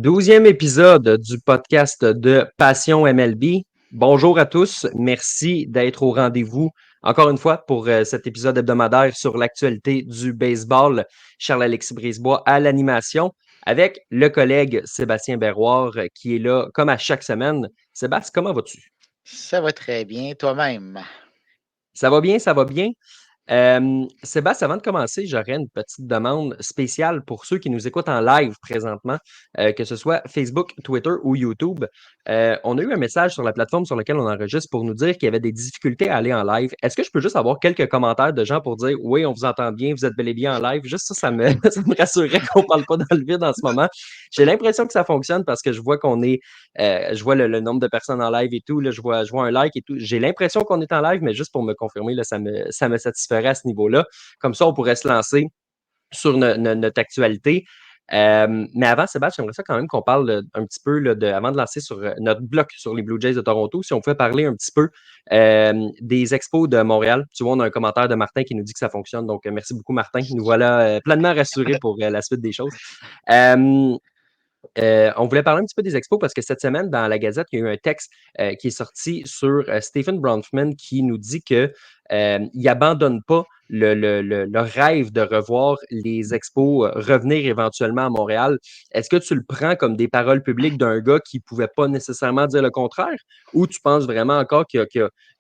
12e épisode du podcast de Passion MLB. Bonjour à tous. Merci d'être au rendez-vous encore une fois pour cet épisode hebdomadaire sur l'actualité du baseball. Charles-Alexis Brisebois à l'animation avec le collègue Sébastien Berroir qui est là comme à chaque semaine. Sébastien, comment vas-tu? Ça va très bien, toi-même. Ça va bien, ça va bien. Sébastien, avant de commencer, j'aurais une petite demande spéciale pour ceux qui nous écoutent en live présentement, que ce soit Facebook, Twitter ou YouTube. On a eu un message sur la plateforme sur laquelle on enregistre pour nous dire qu'il y avait des difficultés à aller en live. Est-ce que je peux juste avoir quelques commentaires de gens pour dire oui, on vous entend bien, vous êtes bel et bien en live? Juste ça, ça me rassurerait qu'on ne parle pas dans le vide en ce moment. J'ai l'impression que ça fonctionne parce que je vois je vois le nombre de personnes en live et tout, là, je vois un like et tout. J'ai l'impression qu'on est en live, mais juste pour me confirmer, là, ça me satisferait à ce niveau-là. Comme ça, on pourrait se lancer sur notre actualité. Mais avant, Sébastien, j'aimerais ça quand même qu'on parle un petit peu, là, avant de lancer sur notre bloc sur les Blue Jays de Toronto, si on pouvait parler un petit peu des expos de Montréal. Tu vois, on a un commentaire de Martin qui nous dit que ça fonctionne. Donc, merci beaucoup, Martin. Nous voilà pleinement rassurés pour la suite des choses. Euh, on voulait parler un petit peu des expos parce que cette semaine, dans la Gazette, il y a eu un texte qui est sorti sur Stephen Bronfman qui nous dit que il n'abandonne pas le rêve de revoir les expos revenir éventuellement à Montréal. Est-ce que tu le prends comme des paroles publiques d'un gars qui ne pouvait pas nécessairement dire le contraire ou tu penses vraiment encore qu'il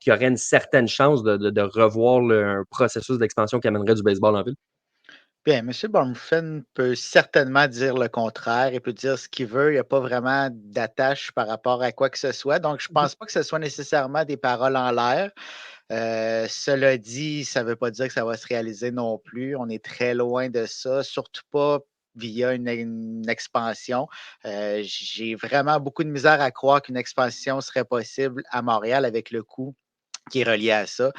y aurait une certaine chance de revoir un processus d'expansion qui amènerait du baseball en ville? Bien, M. Bornfen peut certainement dire le contraire. Il peut dire ce qu'il veut. Il n'y a pas vraiment d'attache par rapport à quoi que ce soit. Donc, je ne pense pas que ce soit nécessairement des paroles en l'air. Cela dit, ça ne veut pas dire que ça va se réaliser non plus. On est très loin de ça, surtout pas via une expansion. J'ai vraiment beaucoup de misère à croire qu'une expansion serait possible à Montréal avec le coût qui est relié à ça.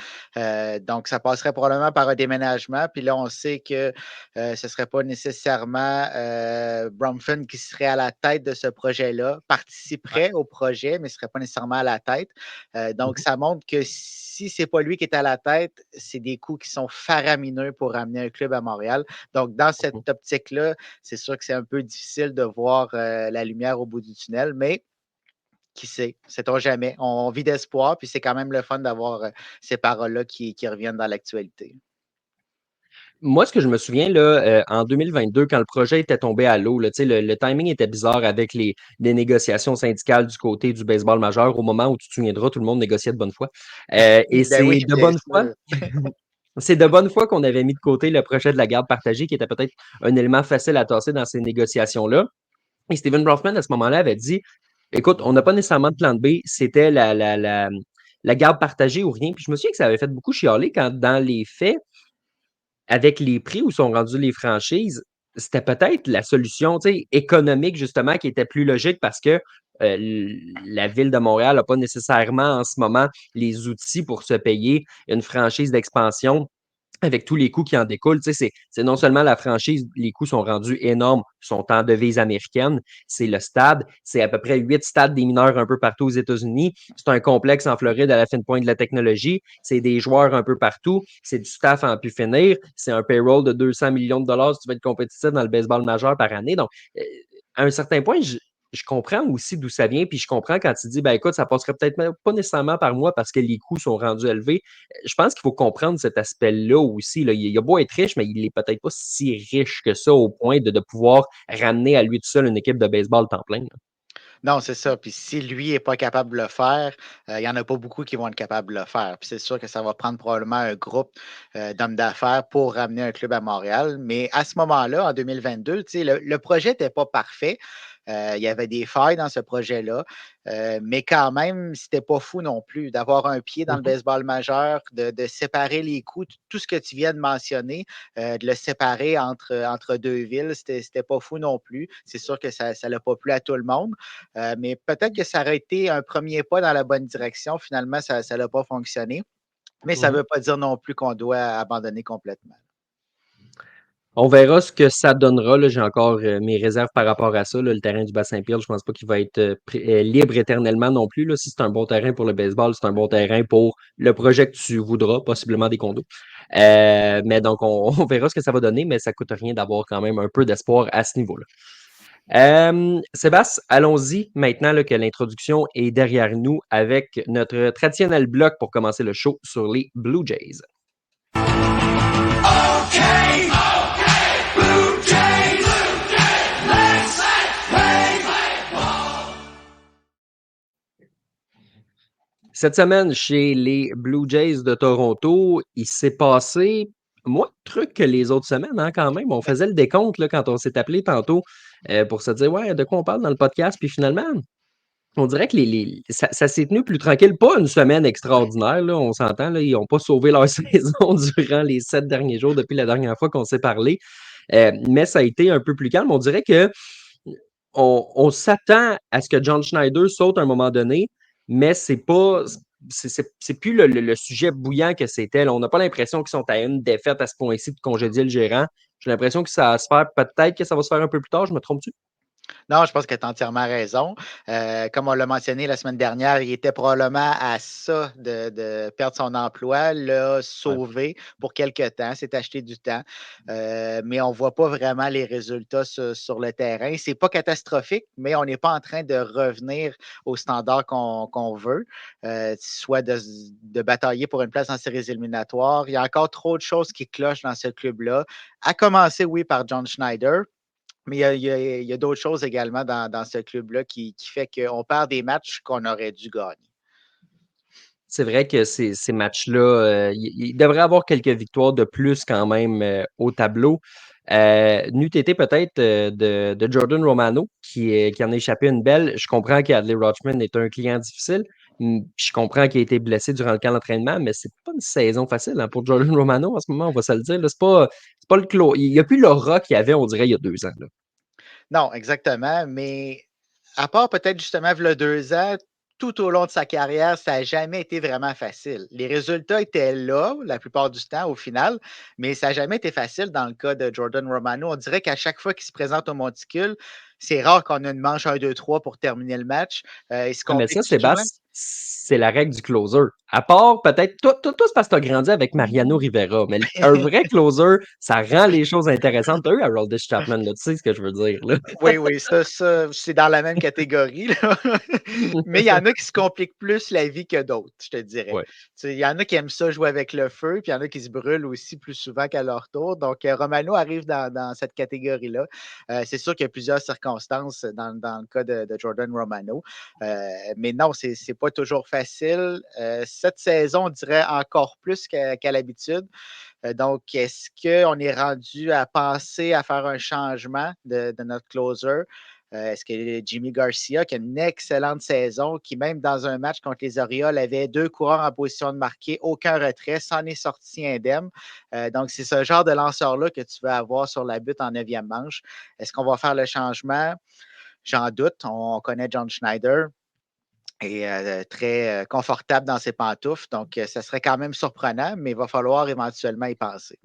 Donc, ça passerait probablement par un déménagement. Puis là, on sait que ce ne serait pas nécessairement Bromford qui serait à la tête de ce projet-là, Ouais. participerait au projet, mais ne serait pas nécessairement à la tête. Donc, Mhm. ça montre que si ce n'est pas lui qui est à la tête, c'est des coûts qui sont faramineux pour amener un club à Montréal. Donc, dans cette Mhm. optique-là, c'est sûr que c'est un peu difficile de voir la lumière au bout du tunnel, mais qui sait? Sait-on jamais? On vit d'espoir, puis c'est quand même le fun d'avoir ces paroles-là qui reviennent dans l'actualité. Moi, ce que je me souviens, là, en 2022, quand le projet était tombé à l'eau, là, tu sais, le timing était bizarre avec les négociations syndicales du côté du baseball majeur. Au moment où tu te souviendras, tout le monde négociait de bonne foi. Et Ben oui, c'est de bien bonne foi. sûr. C'est de bonne foi qu'on avait mis de côté le projet de la garde partagée, qui était peut-être un élément facile à tasser dans ces négociations-là. Et Steven Brofman, à ce moment-là, avait dit, écoute, on n'a pas nécessairement de plan de B, c'était la garde partagée ou rien. Puis je me souviens que ça avait fait beaucoup chialer quand, dans les faits, avec les prix où sont rendues les franchises, c'était peut-être la solution, tu sais, économique, justement, qui était plus logique parce que la ville de Montréal n'a pas nécessairement en ce moment les outils pour se payer une franchise d'expansion avec tous les coûts qui en découlent. Tu sais, c'est non seulement la franchise, les coûts sont rendus énormes, sont en devises américaines, c'est le stade, c'est à peu près 8 stades des mineurs un peu partout aux États-Unis, c'est un complexe en Floride à la fine pointe de la technologie, c'est des joueurs un peu partout, c'est du staff en pu finir, c'est un payroll de 200 millions de dollars si tu veux être compétitif dans le baseball majeur par année. Donc, à un certain point, je comprends aussi d'où ça vient, puis je comprends quand tu dis, ben écoute, ça passerait peut-être pas nécessairement par moi parce que les coûts sont rendus élevés. Je pense qu'il faut comprendre cet aspect-là aussi. Là. Il a beau être riche, mais il n'est peut-être pas si riche que ça au point de pouvoir ramener à lui tout seul une équipe de baseball temps plein. Là. Non, c'est ça. Puis si lui n'est pas capable de le faire, il n'y en a pas beaucoup qui vont être capables de le faire. Puis c'est sûr que ça va prendre probablement un groupe d'hommes d'affaires pour ramener un club à Montréal. Mais à ce moment-là, en 2022, tu sais, le projet n'était pas parfait. Il y avait des failles dans ce projet-là. Mais quand même, c'était pas fou non plus d'avoir un pied dans le Mhm. baseball majeur, de séparer les coûts, tout ce que tu viens de mentionner, de le séparer entre deux villes, c'était pas fou non plus. C'est sûr que ça l'a pas plu à tout le monde. Mais peut-être que ça aurait été un premier pas dans la bonne direction. Finalement, ça n'a pas fonctionné. Mais ça ne Mhm. veut pas dire non plus qu'on doit abandonner complètement. On verra ce que ça donnera. Là. J'ai encore mes réserves par rapport à ça. Là. Le terrain du Bassin-Pierre, je ne pense pas qu'il va être libre éternellement non plus. Là. Si c'est un bon terrain pour le baseball, c'est un bon terrain pour le projet que tu voudras, possiblement des condos. Mais donc, on verra ce que ça va donner, mais ça ne coûte rien d'avoir quand même un peu d'espoir à ce niveau-là. Sébastien, allons-y maintenant là, que l'introduction est derrière nous avec notre traditionnel bloc pour commencer le show sur les Blue Jays. Okay, Blue Jays, let's play ball. Cette semaine, chez les Blue Jays de Toronto, il s'est passé moins de trucs que les autres semaines, hein, quand même. On faisait le décompte là, quand on s'est appelé tantôt pour se dire ouais, de quoi on parle dans le podcast. Puis finalement, on dirait que ça s'est tenu plus tranquille. Pas une semaine extraordinaire, là, on s'entend. Là, ils n'ont pas sauvé leur saison durant les 7 derniers jours depuis la dernière fois qu'on s'est parlé. Mais ça a été un peu plus calme. On dirait que on s'attend à ce que John Schneider saute à un moment donné, mais c'est pas. C'est plus le sujet bouillant que c'était. Là. On n'a pas l'impression qu'ils sont à une défaite à ce point-ci de congédier le gérant. J'ai l'impression que ça va se faire, peut-être que ça va se faire un peu plus tard, je me trompe-tu? Non, je pense que tu as entièrement raison. Comme on l'a mentionné la semaine dernière, il était probablement à ça de perdre son emploi, l'a Ouais. sauvé pour quelque temps, s'est acheté du temps, mais on ne voit pas vraiment les résultats sur le terrain. C'est pas catastrophique, mais on n'est pas en train de revenir au standard qu'on veut, soit de batailler pour une place en séries éliminatoires. Il y a encore trop de choses qui clochent dans ce club-là, à commencer, oui, par John Schneider, mais il y a d'autres choses également dans ce club-là qui fait qu'on perd des matchs qu'on aurait dû gagner. C'est vrai que ces matchs-là, il devrait avoir quelques victoires de plus quand même au tableau. N'eût été peut-être de Jordan Romano qui en a échappé une belle. Je comprends qu'Adley Rutschman est un client difficile. Je comprends qu'il a été blessé durant le camp d'entraînement, mais c'est pas une saison facile hein, pour Jordan Romano en ce moment, on va se le dire. Là. C'est pas le clos. Il n'y a plus l'aura qu'il y avait, on dirait, il y a 2 ans. Là. Non, exactement, mais à part peut-être justement v'là 2 ans, tout au long de sa carrière, ça n'a jamais été vraiment facile. Les résultats étaient là la plupart du temps au final, mais ça n'a jamais été facile dans le cas de Jordan Romano. On dirait qu'à chaque fois qu'il se présente au monticule, c'est rare qu'on ait une manche 1, 2, 3 pour terminer le match. Il se Ah, mais complique ça, souvent. Sébastien, c'est la règle du closer. À part peut-être, toi, c'est parce que tu as grandi avec Mariano Rivera, mais un vrai closer, ça rend les choses intéressantes. Tu as eu Harold Chapman, là, tu sais ce que je veux dire. Là. Oui, oui, ça, c'est dans la même catégorie, là. Mais il y en a qui se compliquent plus la vie que d'autres, je te dirais. Ouais. Tu sais, il y en a qui aiment ça jouer avec le feu, puis il y en a qui se brûlent aussi plus souvent qu'à leur tour. Donc, Romano arrive dans cette catégorie-là. C'est sûr qu'il y a plusieurs circonstances dans le cas de Jordan Romano. Mais non, c'est pas toujours facile. Cette saison, on dirait encore plus qu'à l'habitude. Donc, est-ce qu'on est rendu à penser à faire un changement de notre closer? Est-ce que Jimmy Garcia, qui a une excellente saison, qui même dans un match contre les Orioles avait 2 coureurs en position de marquer, aucun retrait, s'en est sorti indemne. Donc, c'est ce genre de lanceur-là que tu veux avoir sur la butte en 9e manche. Est-ce qu'on va faire le changement? J'en doute. On connaît John Schneider et très confortable dans ses pantoufles. Donc, ça serait quand même surprenant, mais il va falloir éventuellement y penser.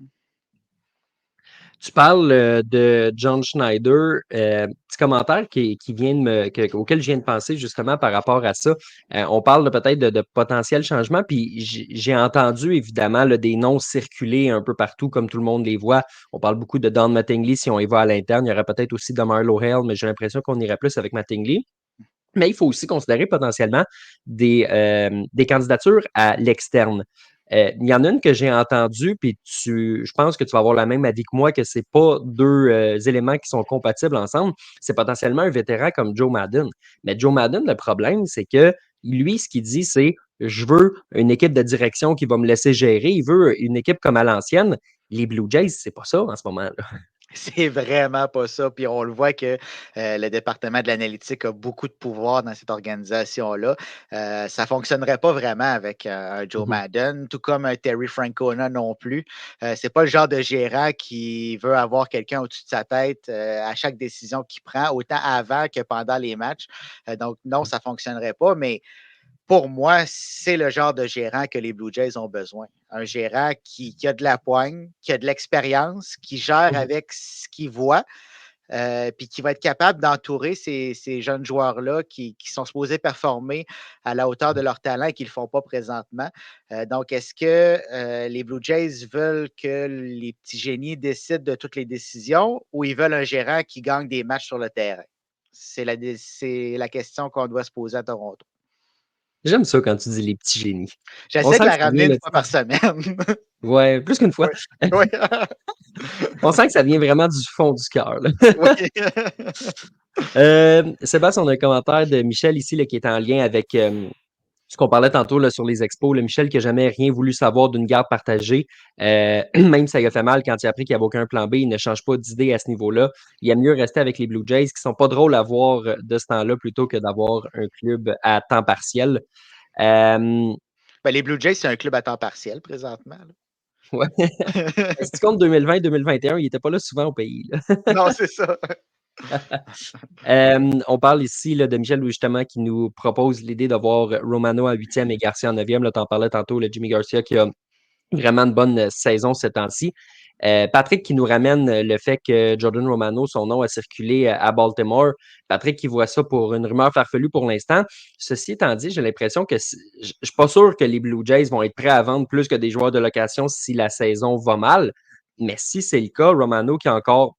Tu parles de John Schneider. Petit commentaire qui vient auquel je viens de penser justement par rapport à ça. On parle peut-être de potentiels changements, puis j'ai entendu évidemment là, des noms circuler un peu partout comme tout le monde les voit. On parle beaucoup de Don Mattingly si on y va à l'interne. Il y aurait peut-être aussi de Marlo Hale, mais j'ai l'impression qu'on irait plus avec Mattingly. Mais il faut aussi considérer potentiellement des candidatures à l'externe. Il y en a une que j'ai entendue, puis je pense que tu vas avoir le même avis que moi, que c'est pas deux éléments qui sont compatibles ensemble. C'est potentiellement un vétéran comme Joe Madden. Mais Joe Madden, le problème, c'est que lui, ce qu'il dit, c'est je veux une équipe de direction qui va me laisser gérer. Il veut une équipe comme à l'ancienne. Les Blue Jays, c'est pas ça en ce moment-là. C'est vraiment pas ça. Puis on le voit que le département de l'analytique a beaucoup de pouvoir dans cette organisation-là. Ça ne fonctionnerait pas vraiment avec un Joe Madden, tout comme un Terry Francona non plus. C'est pas le genre de gérant qui veut avoir quelqu'un au-dessus de sa tête à chaque décision qu'il prend, autant avant que pendant les matchs. Donc non, ça ne fonctionnerait pas. Mais pour moi, c'est le genre de gérant que les Blue Jays ont besoin. Un gérant qui a de la poigne, qui a de l'expérience, qui gère avec ce qu'il voit, puis qui va être capable d'entourer ces jeunes joueurs-là qui sont supposés performer à la hauteur de leur talent et qui ne le font pas présentement. Donc, est-ce que les Blue Jays veulent que les petits génies décident de toutes les décisions ou ils veulent un gérant qui gagne des matchs sur le terrain? C'est la question qu'on doit se poser à Toronto. J'aime ça quand tu dis les petits génies. On J'essaie de sent que la ça ramener vient une là, fois par semaine. ouais, plus qu'une fois. Oui, oui, On sent que ça vient vraiment du fond du cœur, là. oui. Sébastien, on a un commentaire de Michel ici là, qui est en lien avec ce qu'on parlait tantôt là, sur les expos. Le Michel qui n'a jamais rien voulu savoir d'une garde partagée. Même si ça lui a fait mal quand il a appris qu'il n'y avait aucun plan B, il ne change pas d'idée à ce niveau-là. Il aime mieux rester avec les Blue Jays qui sont pas drôles à voir de ce temps-là plutôt que d'avoir un club à temps partiel. Euh, Ben, les Blue Jays, c'est un club à temps partiel présentement. ouais. Là. Si tu comptes 2020-2021, il n'était pas là souvent au pays, là. Non, c'est ça. On parle ici là, de Michel justement qui nous propose l'idée d'avoir Romano à 8e et Garcia en 9e. Tu en parlais tantôt, le Jimmy Garcia qui a vraiment une bonne saison ces temps-ci. Patrick qui nous ramène le fait que Jordan Romano, son nom a circulé à Baltimore. Patrick qui voit ça pour une rumeur farfelue pour l'instant. Ceci étant dit, j'ai l'impression que je ne suis pas sûr que les Blue Jays vont être prêts à vendre plus que des joueurs de location si la saison va mal. Mais si c'est le cas, Romano qui a encore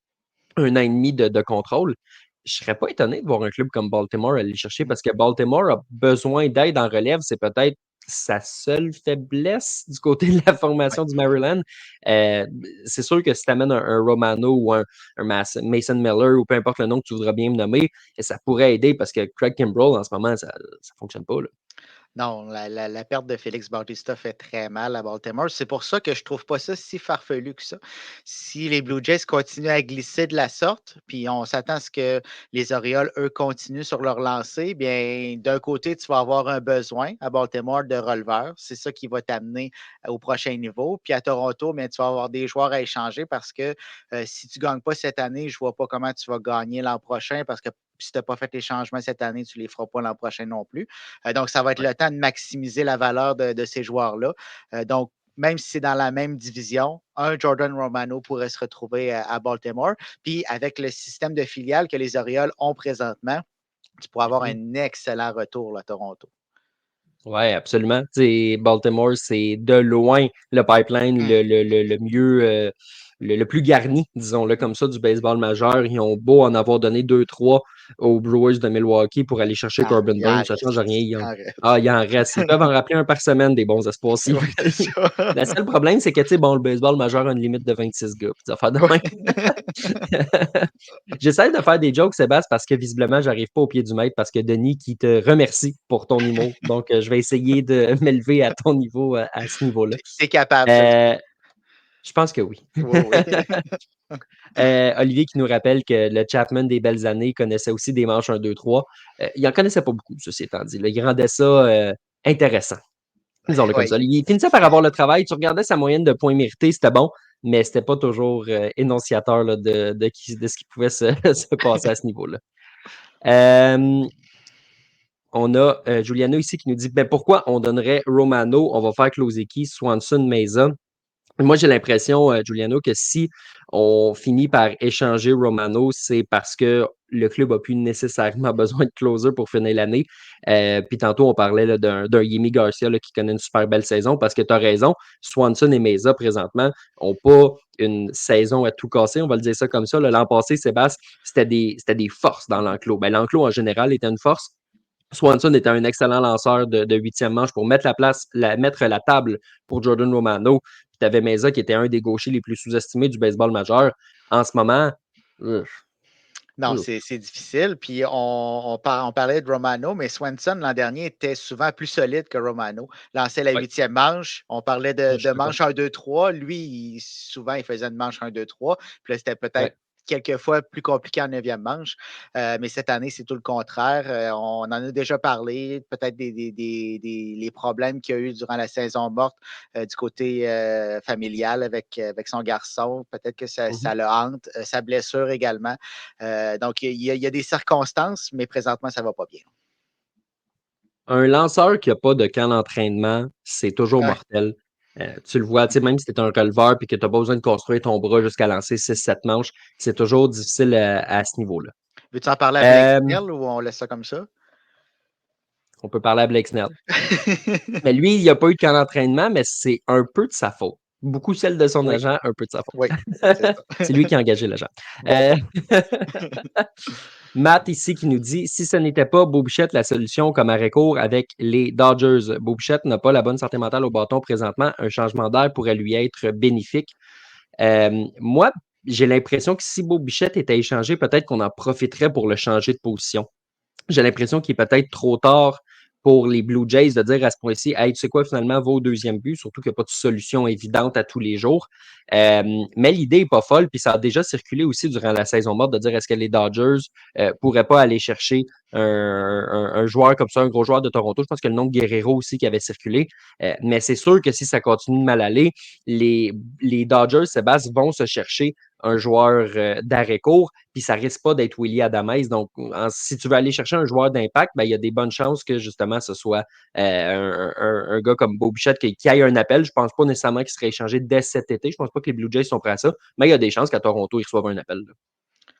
1 an et demi de contrôle, je ne serais pas étonné de voir un club comme Baltimore aller le chercher parce que Baltimore a besoin d'aide en relève. C'est peut-être sa seule faiblesse du côté de la Ouais. formation du Maryland. Euh, c'est sûr que si tu amènes un Romano ou un Mason Miller ou peu importe le nom que tu voudras bien me nommer, ça pourrait aider parce que Craig Kimbrell, en ce moment, ça ne fonctionne pas. Là. Non, la perte de Félix Bautista fait très mal à Baltimore. C'est pour ça que je trouve pas ça si farfelu que ça. Si les Blue Jays continuent à glisser de la sorte, puis on s'attend à ce que les Orioles, eux, continuent sur leur lancée, bien, d'un côté, tu vas avoir un besoin à Baltimore de releveurs. C'est ça qui va t'amener au prochain niveau. Puis à Toronto, bien, tu vas avoir des joueurs à échanger parce que si tu ne gagnes pas cette année, je ne vois pas comment tu vas gagner l'an prochain parce que si tu n'as pas fait les changements cette année, tu ne les feras pas l'an prochain non plus. Donc, ça va être Ouais. le temps de maximiser la valeur de ces joueurs-là. Donc, même si c'est dans la même division, un Jordan Romano pourrait se retrouver à Baltimore. Puis, avec le système de filiales que les Orioles ont présentement, tu pourrais avoir Mhm. un excellent retour là, à Toronto. Oui, absolument. T'sais, Baltimore, c'est de loin le pipeline Hum, le mieux, le plus garni, disons-le comme ça, du baseball majeur. Ils ont beau en avoir donné 2-3 aux Brewers de Milwaukee pour aller chercher Corbin il en Burns, ça ne change reste. rien. Il en reste. Il en reste. Ils peuvent en rappeler un par semaine des bons espoirs s'ils Oui, c'est veulent. ça. Le seul problème, c'est que, tu sais, bon, le baseball majeur a une limite de 26 gars. Puis des affaires de Oui. même. J'essaie de faire des jokes, Sébastien, parce que visiblement, j'arrive pas au pied du maître parce que Denis qui te remercie pour ton humour. Donc, je vais essayer de m'élever à ton niveau, à ce niveau-là. Tu es capable, je le sais. Euh, je pense que oui. Oui, oui. Olivier qui nous rappelle que le Chapman des belles années connaissait aussi des manches 1, 2, 3. Il en connaissait pas beaucoup, ceci étant dit. Là. Il rendait ça intéressant. Disons-le comme ça. Oui. Il finissait par avoir le travail. Tu regardais sa moyenne de points mérités, c'était bon, mais c'était pas toujours énonciateur là, de ce qui pouvait se passer à ce niveau-là. Euh, on a Giuliano ici qui nous dit ben, pourquoi on donnerait Romano, on va faire Klosecki, Swanson, Mesa. Moi, j'ai l'impression, Giuliano, que si on finit par échanger Romano, c'est parce que le club n'a plus nécessairement besoin de closer pour finir l'année. Puis tantôt, on parlait là, d'un Yimi Garcia là, qui connaît une super belle saison parce que tu as raison, Swanson et Mesa, présentement, n'ont pas une saison à tout casser, on va le dire ça comme ça. L'an passé, Sébastien, c'était des forces dans l'enclos. Ben, l'enclos, en général, était une force. Swanson était un excellent lanceur de 8e manche pour mettre mettre la table pour Jordan Romano. Tu avais Meza qui était un des gauchers les plus sous-estimés du baseball majeur. En ce moment, ouf, Non, ouf, c'est difficile. Puis on parlait de Romano, mais Swanson l'an dernier était souvent plus solide que Romano. Lançait la ouais, huitième manche. On parlait je de suis d'accord. manche 1-2-3. Lui, souvent, il faisait une manche 1-2-3. Puis là, c'était peut-être Ouais. quelquefois plus compliqué en neuvième manche. Mais cette année, c'est tout le contraire. On en a déjà parlé, peut-être les problèmes qu'il y a eu durant la saison morte du côté familial avec son garçon. Peut-être que Mhm. ça le hante. Sa blessure également. Donc, il y a des circonstances, mais présentement, ça ne va pas bien. Un lanceur qui n'a pas de camp d'entraînement, c'est toujours Ouais. mortel. Tu le vois, tu sais, même si tu es un releveur et que tu n'as pas besoin de construire ton bras jusqu'à lancer 6, 7 manches, c'est toujours difficile à ce niveau-là. Veux-tu en parler à Blake Euh, Snell ou on laisse ça comme ça? on peut parler à Blake Snell. Mais lui, il n'a pas eu de camp d'entraînement, mais c'est un peu de sa faute. Beaucoup celle de son Oui, agent, un peu de sa oui, faute. c'est ça. C'est lui qui a engagé l'agent. Bon Euh, point. Matt ici qui nous dit si ce n'était pas Bo Bichette la solution comme arrêt-court avec les Dodgers, Bo Bichette n'a pas la bonne santé mentale au bâton présentement. Un changement d'air pourrait lui être bénéfique. Moi, j'ai l'impression que si Bo Bichette était échangé, peut-être qu'on en profiterait pour le changer de position. J'ai l'impression qu'il est peut-être trop tard pour les Blue Jays de dire à ce point-ci, hey, tu sais quoi, finalement, va au deuxième but, surtout qu'il n'y a pas de solution évidente à tous les jours. Mais l'idée n'est pas folle, puis ça a déjà circulé aussi durant la saison morte de dire est-ce que les Dodgers pourraient pas aller chercher un joueur comme ça, un gros joueur de Toronto. Je pense que le nom de Guerrero aussi qui avait circulé. Mais c'est sûr que si ça continue de mal aller, les Dodgers, Sébastien, vont se chercher un joueur d'arrêt-court, puis ça risque pas d'être Willy Adames. Donc, si tu veux aller chercher un joueur d'impact, ben, il y a des bonnes chances que justement ce soit un gars comme Bo Bichette qui ait un appel. Je pense pas nécessairement qu'il serait échangé dès cet été. Je pense pas que les Blue Jays sont prêts à ça, mais il y a des chances qu'à Toronto, ils reçoivent un appel. Là.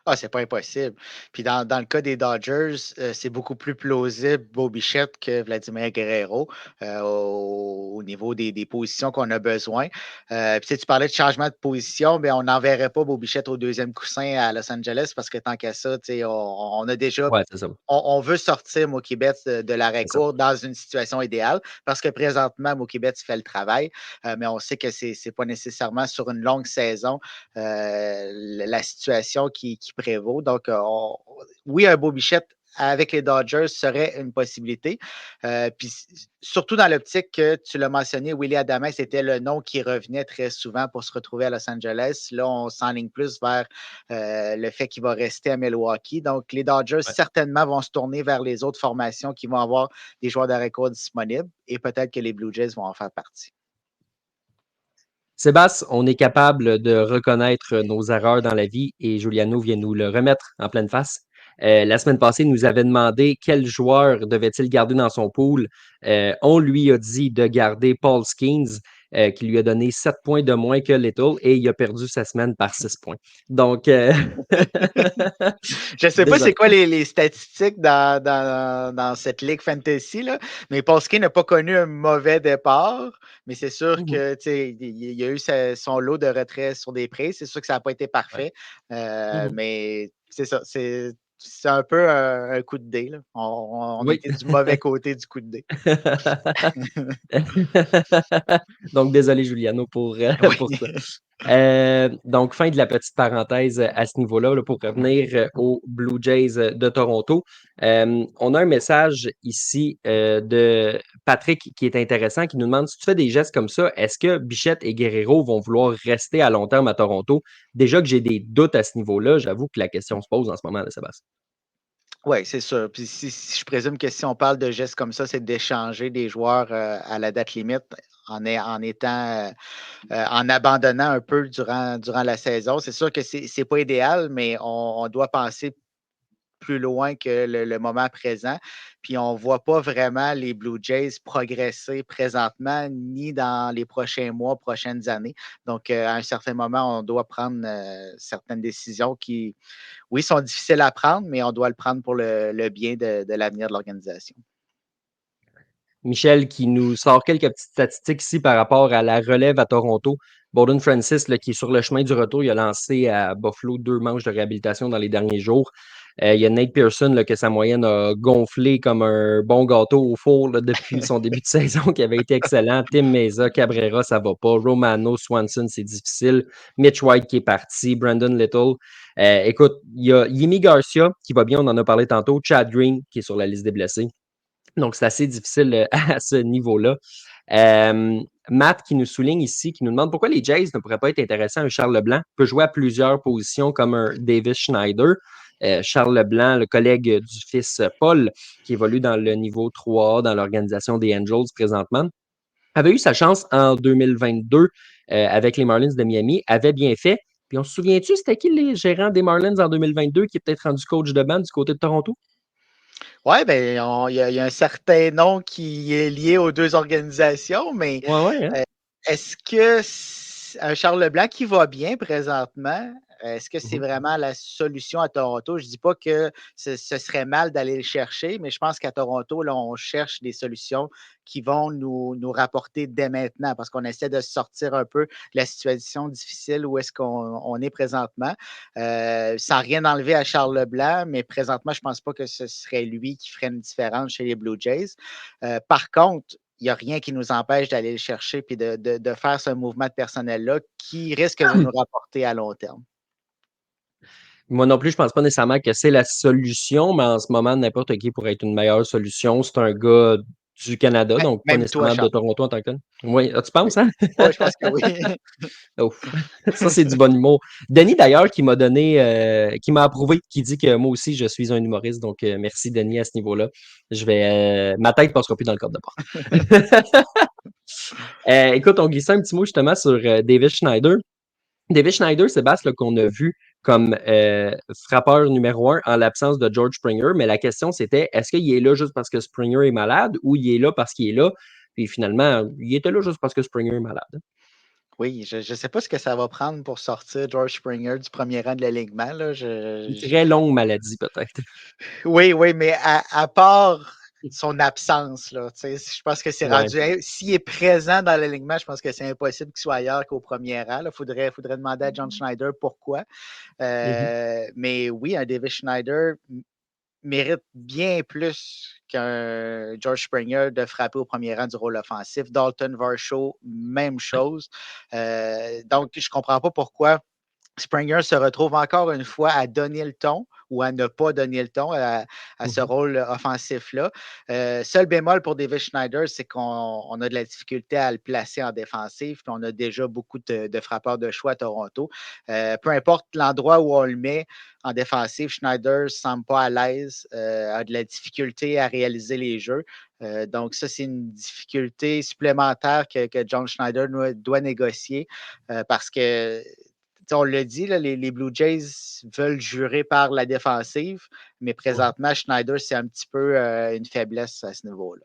Ah, c'est pas impossible. Puis dans le cas des Dodgers, c'est beaucoup plus plausible Bo Bichette que Vladimir Guerrero au niveau des positions qu'on a besoin. Puis tu parlais de changement de position, mais on n'enverrait pas Bo Bichette au deuxième coussin à Los Angeles parce que tant qu'à ça, on a déjà Ouais, c'est ça. on veut sortir Mookie Betts de l'arrêt C'est ça. court dans une situation idéale parce que présentement, Mookie Betts fait le travail, mais on sait que ce n'est pas nécessairement sur une longue saison la situation qui prévaut. Donc, oui, un Bo Bichette avec les Dodgers serait une possibilité. Puis surtout dans l'optique que tu l'as mentionné, Willy Adames était le nom qui revenait très souvent pour se retrouver à Los Angeles. Là, on s'enligne plus vers le fait qu'il va rester à Milwaukee. Donc, les Dodgers Ouais. certainement vont se tourner vers les autres formations qui vont avoir des joueurs d'arrêt-court disponibles et peut-être que les Blue Jays vont en faire partie. Sébastien, on est capable de reconnaître nos erreurs dans la vie et Giuliano vient nous le remettre en pleine face. La semaine passée, il nous avait demandé quel joueur devait-il garder dans son pool. On lui a dit de garder Paul Skeens, qui lui a donné 7 points de moins que Little et il a perdu sa semaine par 6 points. Donc, Je ne sais pas c'est désolé. quoi les statistiques dans cette Ligue Fantasy, là, mais Polsky n'a pas connu un mauvais départ, mais c'est sûr Mhm. que il y a eu son lot de retraits sur des prix. C'est sûr que ça n'a pas été Ouais. parfait, Mhm. mais c'est ça. C'est un peu un coup de dé. Là. On Oui. était du mauvais côté du coup de dé. Donc, désolé, Giuliano, pour ça. Oui. Donc, fin de la petite parenthèse à ce niveau-là, là, pour revenir aux Blue Jays de Toronto. On a un message ici de Patrick qui est intéressant, qui nous demande si tu fais des gestes comme ça, est-ce que Bichette et Guerrero vont vouloir rester à long terme à Toronto? Déjà que j'ai des doutes à ce niveau-là, j'avoue que la question se pose en ce moment, là, Sébastien. Oui, c'est sûr. Puis si je présume que si on parle de gestes comme ça, c'est d'échanger des joueurs à la date limite en étant en abandonnant un peu durant la saison. C'est sûr que c'est pas idéal, mais on doit penser plus loin que le moment présent. Puis on ne voit pas vraiment les Blue Jays progresser présentement, ni dans les prochains mois, prochaines années. Donc, à un certain moment, on doit prendre certaines décisions qui, oui, sont difficiles à prendre, mais on doit le prendre pour le bien de l'avenir de l'organisation. Michel qui nous sort quelques petites statistiques ici par rapport à la relève à Toronto. Bowden Francis, là, qui est sur le chemin du retour, il a lancé à Buffalo 2 manches de réhabilitation dans les derniers jours. Il y a Nate Pearson là, que sa moyenne a gonflé comme un bon gâteau au four là, depuis son début de saison, qui avait été excellent. Tim Meza, Cabrera, ça va pas. Romano, Swanson, c'est difficile. Mitch White qui est parti. Brandon Little. Écoute, il y a Yimi Garcia qui va bien, on en a parlé tantôt. Chad Green qui est sur la liste des blessés. Donc, c'est assez difficile à ce niveau-là. Matt qui nous souligne ici, qui nous demande pourquoi les Jays ne pourraient pas être intéressés à un Charles Leblanc, peut jouer à plusieurs positions comme un Davis Schneider. Charles Leblanc, le collègue du fils Paul, qui évolue dans le niveau 3A dans l'organisation des Angels présentement, avait eu sa chance en 2022 avec les Marlins de Miami, avait bien fait. Puis on se souvient-tu, c'était qui les gérants des Marlins en 2022 qui est peut-être rendu coach de banc du côté de Toronto? Oui, ben, il y a un certain nom qui est lié aux deux organisations, mais Ouais, ouais, hein? est-ce que un Charles Leblanc qui va bien présentement, Est-ce que c'est Mhm. vraiment la solution à Toronto? Je ne dis pas que ce serait mal d'aller le chercher, mais je pense qu'à Toronto, là, on cherche des solutions qui vont nous rapporter dès maintenant parce qu'on essaie de sortir un peu de la situation difficile où est-ce qu'on est présentement. Sans rien enlever à Charles Leblanc, mais présentement, je ne pense pas que ce serait lui qui ferait une différence chez les Blue Jays. Par contre, il n'y a rien qui nous empêche d'aller le chercher et de faire ce mouvement de personnel-là qui risque de nous rapporter à long terme. Moi non plus, je pense pas nécessairement que c'est la solution, mais en ce moment, n'importe qui pourrait être une meilleure solution. C'est un gars du Canada, donc pas Même toi, nécessairement de Charles. Toronto en tant que tel. Oui, tu Oui. penses, hein? Oui, je pense que oui. Ouf. Ça, c'est du bon humour. Denis, d'ailleurs, qui m'a approuvé, qui dit que moi aussi, je suis un humoriste. Donc, merci, Denis, à ce niveau-là. Ma tête passera plus dans le cadre de porte. Écoute, on glissait un petit mot justement sur David Schneider. David Schneider, Sébastien, là, qu'on a vu comme frappeur numéro un en l'absence de George Springer, mais la question c'était est-ce qu'il est là juste parce que Springer est malade ou il est là parce qu'il est là? Puis finalement, il était là juste parce que Springer est malade. Oui, je ne sais pas ce que ça va prendre pour sortir George Springer du premier rang de l'alignement. Là. Une très longue maladie, peut-être. Oui, oui, mais à part son absence, là, je pense que c'est Ouais. rendu. S'il est présent dans l'alignement, je pense que c'est impossible qu'il soit ailleurs qu'au premier rang. Il faudrait demander à John Schneider pourquoi. Mhm. Mais oui, un David Schneider mérite bien plus qu'un George Springer de frapper au premier rang du rôle offensif. Dalton Varsho, même chose. Donc, je ne comprends pas pourquoi Springer se retrouve encore une fois à donner le ton ou à ne pas donner le ton à ce Mhm. rôle offensif-là. Seul bémol pour David Schneider, c'est qu'on a de la difficulté à le placer en défensive, puis on a déjà beaucoup de frappeurs de choix à Toronto. Peu importe l'endroit où on le met en défensive, Schneider ne se semble pas à l'aise, a de la difficulté à réaliser les jeux. Donc, ça, c'est une difficulté supplémentaire que John Schneider doit négocier parce que on l'a dit, là, les Blue Jays veulent jurer par la défensive, mais Ouais. présentement, Schneider, c'est un petit peu une faiblesse à ce niveau-là.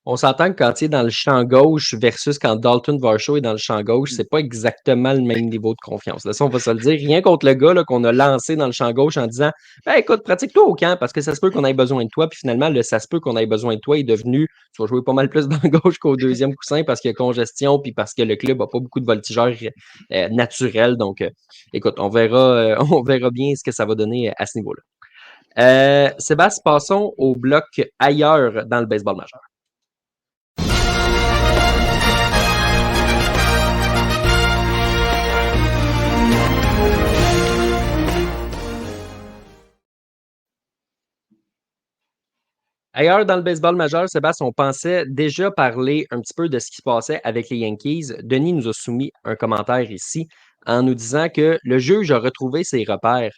On s'entend que quand il est dans le champ gauche versus quand Dalton Varsho est dans le champ gauche, Mm. c'est pas exactement le même niveau de confiance. Là, ça, on va se le dire. Rien contre le gars là, qu'on a lancé dans le champ gauche en disant ben, écoute, pratique-toi au camp parce que ça se peut qu'on ait besoin de toi. Puis finalement, le ça se peut qu'on ait besoin de toi est devenu tu vas jouer pas mal plus dans gauche qu'au deuxième coussin parce qu'il y a congestion puis parce que le club n'a pas beaucoup de voltigeurs naturels. Donc, écoute, on verra bien ce que ça va donner à ce niveau-là. Sébastien, passons au bloc ailleurs dans le baseball majeur. Ailleurs dans le baseball majeur, Sébastien, on pensait déjà parler un petit peu de ce qui se passait avec les Yankees. Denis nous a soumis un commentaire ici en nous disant que le juge a retrouvé ses repères.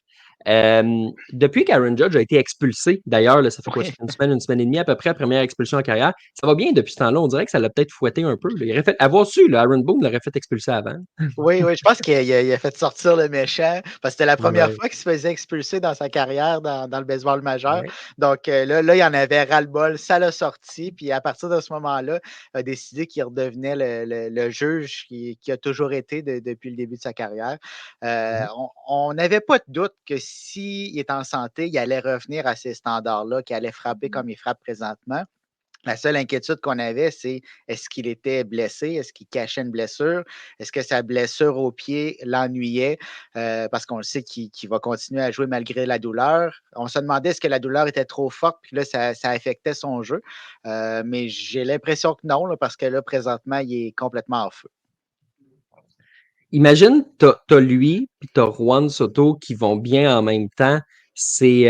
Depuis qu'Aaron Judge a été expulsé, d'ailleurs, là, ça fait quoi? Ça Oui. fait une semaine et demie à peu près, première expulsion en carrière. Ça va bien depuis ce temps-là. On dirait que ça l'a peut-être fouetté un peu. Là. Il aurait fait, avoir su, là, Aaron Boone l'aurait fait expulser avant. Oui, oui, je pense qu'il a fait sortir le méchant parce que c'était la première Ouais, fois qu'il se faisait expulser dans sa carrière dans le baseball majeur. ouais. Donc là, il en avait ras-le-bol, ça l'a sorti. Puis à partir de ce moment-là, il a décidé qu'il redevenait le juge qui a toujours été depuis le début de sa carrière. Mhm. On n'avait pas de doute que s'il est en santé, il allait revenir à ces standards-là, qu'il allait frapper comme il frappe présentement. La seule inquiétude qu'on avait, c'est est-ce qu'il était blessé? Est-ce qu'il cachait une blessure? Est-ce que sa blessure au pied l'ennuyait? Parce qu'on le sait qu'il va continuer à jouer malgré la douleur. On se demandait est-ce que la douleur était trop forte, puis là, ça affectait son jeu. Mais j'ai l'impression que non, là, parce que là, présentement, il est complètement en feu. Imagine, t'as lui puis t'as Juan Soto qui vont bien en même temps. C'est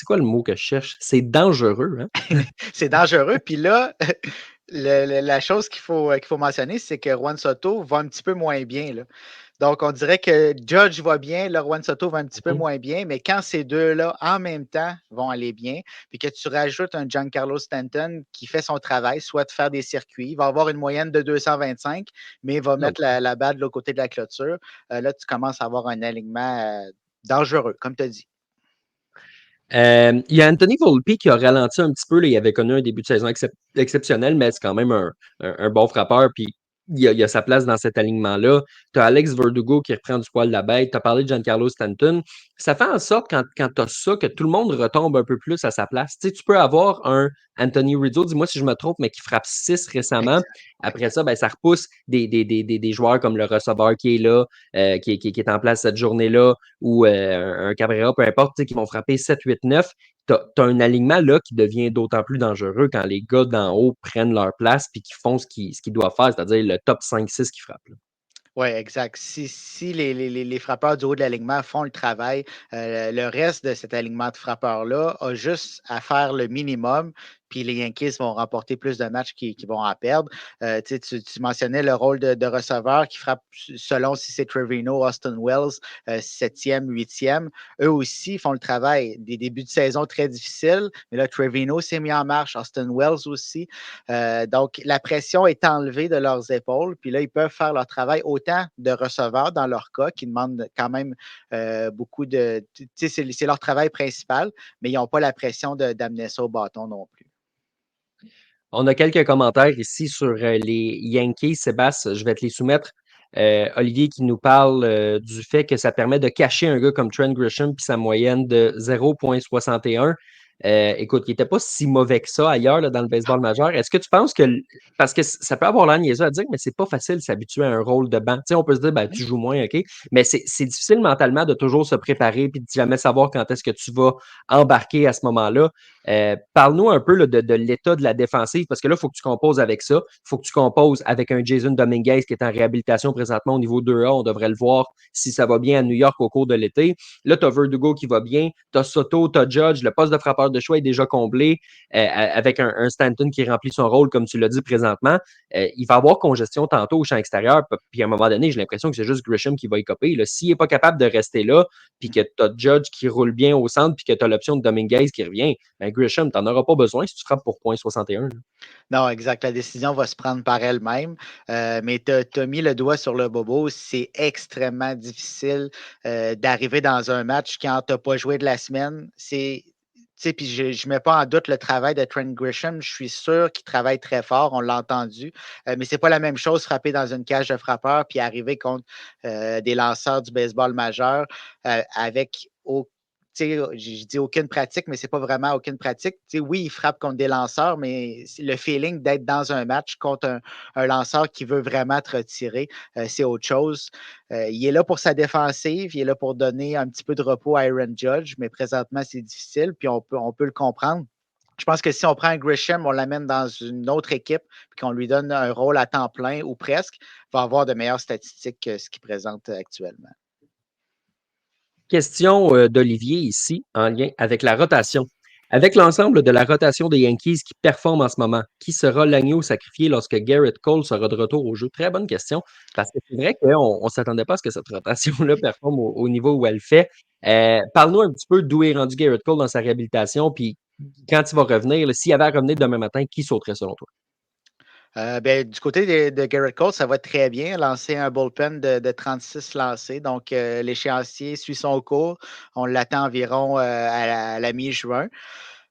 quoi le mot que je cherche? C'est dangereux, hein? C'est dangereux. Puis là, la chose qu'il faut mentionner, c'est que Juan Soto va un petit peu moins bien, là. Donc, on dirait que Judge va bien, le Juan Soto va un petit peu Mhm. moins bien, mais quand ces deux-là, en même temps, vont aller bien, puis que tu rajoutes un Giancarlo Stanton qui fait son travail, soit de faire des circuits, il va avoir une moyenne de 225, mais il va Oh. mettre la balle de l'autre côté de la clôture. Là, tu commences à avoir un alignement dangereux, comme tu as dit. Il y a Anthony Volpe qui a ralenti un petit peu. Là, il avait connu un début de saison exceptionnel, mais c'est quand même un bon frappeur. Puis il a sa place dans cet alignement-là. Tu as Alex Verdugo qui reprend du poil de la bête. Tu as parlé de Giancarlo Stanton. Ça fait en sorte, quand tu as ça, que tout le monde retombe un peu plus à sa place. Tu sais, tu peux avoir un Anthony Rizzo, dis-moi si je me trompe, mais qui frappe 6 récemment. Exact. Après ça, ben, ça repousse des joueurs comme le receveur qui est là, qui est en place cette journée-là, ou un Cabrera, peu importe, tu sais, qui vont frapper 7, 8, 9. Tu as un alignement là qui devient d'autant plus dangereux quand les gars d'en haut prennent leur place et qui font ce qu'ils doivent faire, c'est-à-dire le top 5-6 qui frappe. Oui, exact. Si les frappeurs du haut de l'alignement font le travail, le reste de cet alignement de frappeurs-là a juste à faire le minimum, puis les Yankees vont remporter plus de matchs qu'ils vont en perdre. Tu mentionnais le rôle de receveur qui frappe selon si c'est Trevino, Austin Wells, 7e, 8e. Eux aussi font le travail. Des débuts de saison très difficiles, mais là, Trevino s'est mis en marche, Austin Wells aussi. Donc, la pression est enlevée de leurs épaules, puis là, ils peuvent faire leur travail autant de receveurs dans leur cas, qui demandent quand même beaucoup de. Tu sais, c'est leur travail principal, mais ils n'ont pas la pression d'amener ça au bâton non plus. On a quelques commentaires ici sur les Yankees. Sébastien, je vais te les soumettre. Olivier qui nous parle du fait que ça permet de cacher un gars comme Trent Grisham puis sa moyenne de 0,61. Écoute, il n'était pas si mauvais que ça ailleurs là, dans le baseball majeur. Est-ce que tu penses que. Parce que ça peut avoir l'air niaiseux à dire, mais c'est pas facile de s'habituer à un rôle de banc. Tu sais, on peut se dire, ben, tu joues moins, OK. Mais c'est difficile mentalement de toujours se préparer puis de jamais savoir quand est-ce que tu vas embarquer à ce moment-là. Parle-nous un peu là, de l'état de la défensive, parce que là, il faut que tu composes avec ça. Il faut que tu composes avec un Jason Dominguez qui est en réhabilitation présentement au niveau 2A. On devrait le voir si ça va bien à New York au cours de l'été. Là, tu as Verdugo qui va bien. Tu as Soto, tu as Judge. Le poste de frappeur de choix est déjà comblé avec un Stanton qui remplit son rôle, comme tu l'as dit présentement. Il va avoir congestion tantôt au champ extérieur. Puis à un moment donné, j'ai l'impression que c'est juste Grisham qui va y coper. S'il n'est pas capable de rester là, puis que tu as Judge qui roule bien au centre, puis que tu as l'option de Dominguez qui revient, ben Grisham, tu n'en auras pas besoin si tu frappes pour 0,61. Non, exact. La décision va se prendre par elle-même. Mais tu as mis le doigt sur le bobo. C'est extrêmement difficile d'arriver dans un match quand tu n'as pas joué de la semaine. Puis je ne mets pas en doute le travail de Trent Grisham. Je suis sûr qu'il travaille très fort, on l'a entendu. Mais ce n'est pas la même chose frapper dans une cage de frappeurs puis arriver contre des lanceurs du baseball majeur avec je dis aucune pratique, mais c'est pas vraiment aucune pratique. Oui, il frappe contre des lanceurs, mais le feeling d'être dans un match contre un lanceur qui veut vraiment te retirer, c'est autre chose. Il est là pour sa défensive, il est là pour donner un petit peu de repos à Aaron Judge, mais présentement, c'est difficile, puis on peut le comprendre. Je pense que si on prend un Grisham, on l'amène dans une autre équipe, puis qu'on lui donne un rôle à temps plein ou presque, il va avoir de meilleures statistiques que ce qu'il présente actuellement. Question d'Olivier ici, en lien avec la rotation. Avec l'ensemble de la rotation des Yankees qui performe en ce moment, qui sera l'agneau sacrifié lorsque Garrett Cole sera de retour au jeu? Très bonne question, parce que c'est vrai qu'on ne s'attendait pas à ce que cette rotation-là performe au niveau où elle fait. Parle-nous un petit peu d'où est rendu Garrett Cole dans sa réhabilitation, puis quand il va revenir, s'il y avait à revenir demain matin, qui sauterait selon toi? Du côté de Garrett Cole, ça va très bien. Lancer un bullpen de 36 lancés. Donc, l'échéancier suit son cours. On l'attend environ à la mi-juin.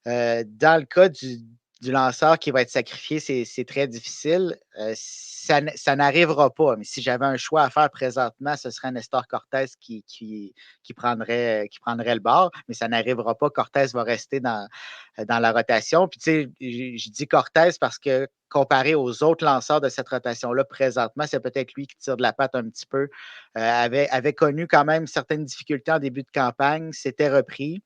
Dans le cas du lanceur qui va être sacrifié, c'est très difficile. Ça n'arrivera pas. Mais si j'avais un choix à faire présentement, ce serait Nestor Cortés qui prendrait le bord. Mais ça n'arrivera pas. Cortés va rester dans la rotation. Puis, tu sais, je dis Cortés parce que comparé aux autres lanceurs de cette rotation-là, présentement, c'est peut-être lui qui tire de la patte un petit peu. Avait connu quand même certaines difficultés en début de campagne, s'était repris.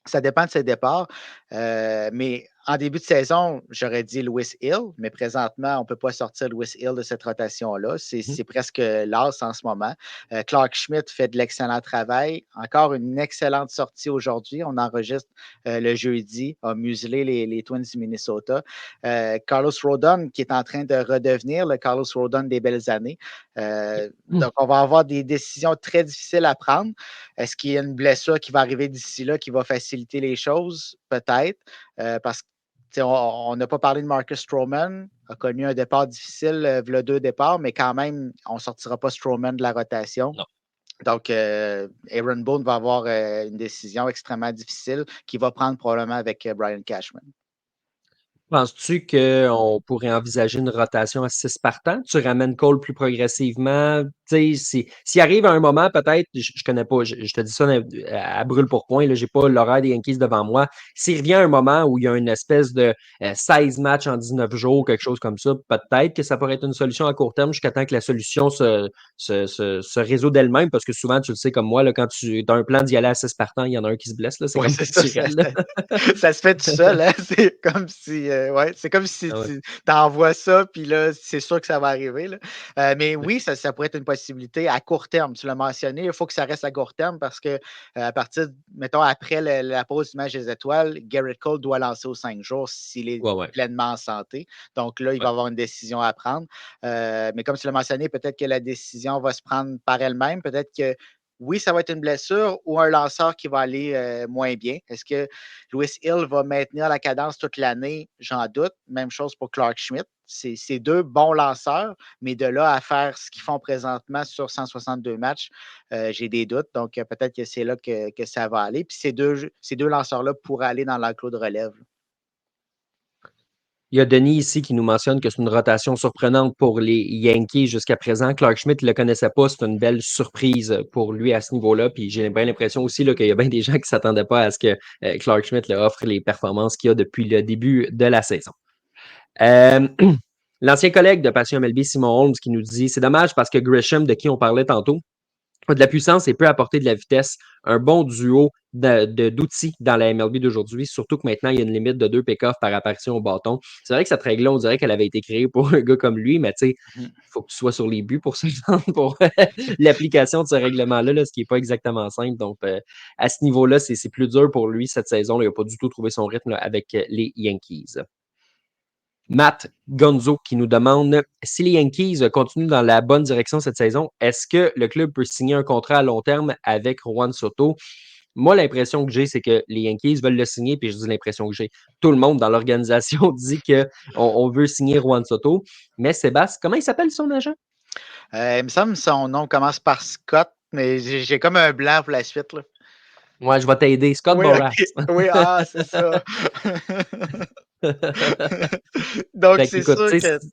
Ça dépend de ses départs. Mais en début de saison, j'aurais dit Lewis Hill, mais présentement, on ne peut pas sortir Lewis Hill de cette rotation-là. C'est presque l'as en ce moment. Clark Schmidt fait de l'excellent travail. Encore une excellente sortie aujourd'hui. On enregistre le jeudi, a muselé les Twins du Minnesota. Carlos Rodon, qui est en train de redevenir le Carlos Rodon des belles années. Donc, on va avoir des décisions très difficiles à prendre. Est-ce qu'il y a une blessure qui va arriver d'ici là qui va faciliter les choses? Peut-être. Parce qu'on n'a pas parlé de Marcus Stroman, a connu un départ difficile, il y a 2 départs, mais quand même, on ne sortira pas Stroman de la rotation. Non. Donc, Aaron Boone va avoir une décision extrêmement difficile qu'il va prendre probablement avec Brian Cashman. Penses-tu qu'on pourrait envisager une rotation à 6 partants? Tu ramènes Cole plus progressivement? Tu sais, s'il arrive à un moment, peut-être, je connais pas, je te dis ça à brûle pour point, là, j'ai pas l'horaire des Yankees devant moi. S'il revient à un moment où il y a une espèce de 16 matchs en 19 jours, quelque chose comme ça, peut-être que ça pourrait être une solution à court terme jusqu'à temps que la solution se résout d'elle-même, parce que souvent, tu le sais comme moi, là, quand tu as un plan d'y aller à 6 partants, il y en a un qui se blesse, là, c'est Ouais, comme c'est ça, naturel, là. ça se fait tout seul, hein. C'est comme si, ouais, c'est comme si Ah ouais. tu envoies ça, puis là, c'est sûr que ça va arriver, là. Mais oui, ça pourrait être une possibilité à court terme. Tu l'as mentionné, il faut que ça reste à court terme parce que, à partir mettons après la pause du match des étoiles, Garrett Cole doit lancer aux 5 jours s'il est Ouais, ouais. pleinement en santé. Donc là, il va Ouais. avoir une décision à prendre. Mais comme tu l'as mentionné, peut-être que la décision va se prendre par elle-même. Peut-être que oui, ça va être une blessure ou un lanceur qui va aller moins bien. Est-ce que Louis Hill va maintenir la cadence toute l'année? J'en doute. Même chose pour Clark Schmidt. C'est deux bons lanceurs, mais de là à faire ce qu'ils font présentement sur 162 matchs, j'ai des doutes. Donc, peut-être que c'est là que ça va aller. Puis ces deux lanceurs-là pourraient aller dans l'enclos de relève. Il y a Denis ici qui nous mentionne que c'est une rotation surprenante pour les Yankees jusqu'à présent. Clark Schmidt ne le connaissait pas. C'est une belle surprise pour lui à ce niveau-là. Puis j'ai bien l'impression aussi là, qu'il y a bien des gens qui ne s'attendaient pas à ce que Clark Schmidt leur offre les performances qu'il a depuis le début de la saison. Euh, L'ancien collègue de Passion MLB, Simon Holmes, qui nous dit c'est dommage parce que Grisham, de qui on parlait tantôt, a de la puissance et peut apporter de la vitesse. Un bon duo d'outils dans la MLB d'aujourd'hui, surtout que maintenant, il y a une limite de 2 pick-offs par apparition au bâton. C'est vrai que cette règle-là, on dirait qu'elle avait été créée pour un gars comme lui, mais tu sais, Mhm. il faut que tu sois sur les buts pour pour l'application de ce règlement-là, là, ce qui n'est pas exactement simple. Donc, à ce niveau-là, c'est plus dur pour lui cette saison. Là. Il n'a pas du tout trouvé son rythme là, avec les Yankees. Matt Gonzo qui nous demande si les Yankees continuent dans la bonne direction cette saison, est-ce que le club peut signer un contrat à long terme avec Juan Soto? Moi, l'impression que j'ai, c'est que les Yankees veulent le signer, puis je dis l'impression que j'ai. Tout le monde dans l'organisation dit qu'on veut signer Juan Soto. Mais Sébastien, comment il s'appelle son agent? Il me semble que son nom commence par Scott, mais j'ai comme un blanc pour la suite, là. Ouais, je vais t'aider. Scott Oui, Boras. OK. Oui, c'est ça. Donc, Fait c'est qu'écoute, sûr tu sais, que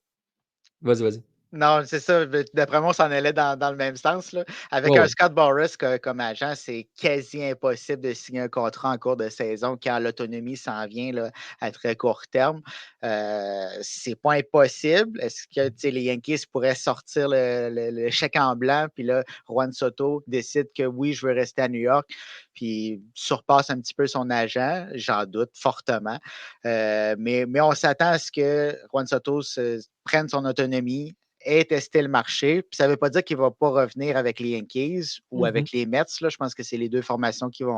vas-y, vas-y. non, c'est ça. D'après moi, on s'en allait dans le même sens, là. Avec Ouais, un ouais. Scott Boras comme agent, c'est quasi impossible de signer un contrat en cours de saison quand l'autonomie s'en vient là, à très court terme. C'est pas impossible. Est-ce que tu sais, les Yankees pourraient sortir le chèque en blanc, puis là, Juan Soto décide que oui, je veux rester à New York, puis surpasse un petit peu son agent? J'en doute fortement. Mais on s'attend à ce que Juan Soto prenne son autonomie et tester le marché. Puis ça ne veut pas dire qu'il ne va pas revenir avec les Yankees ou Mhm. avec les Mets. Là. Je pense que c'est les deux formations qui Ouais.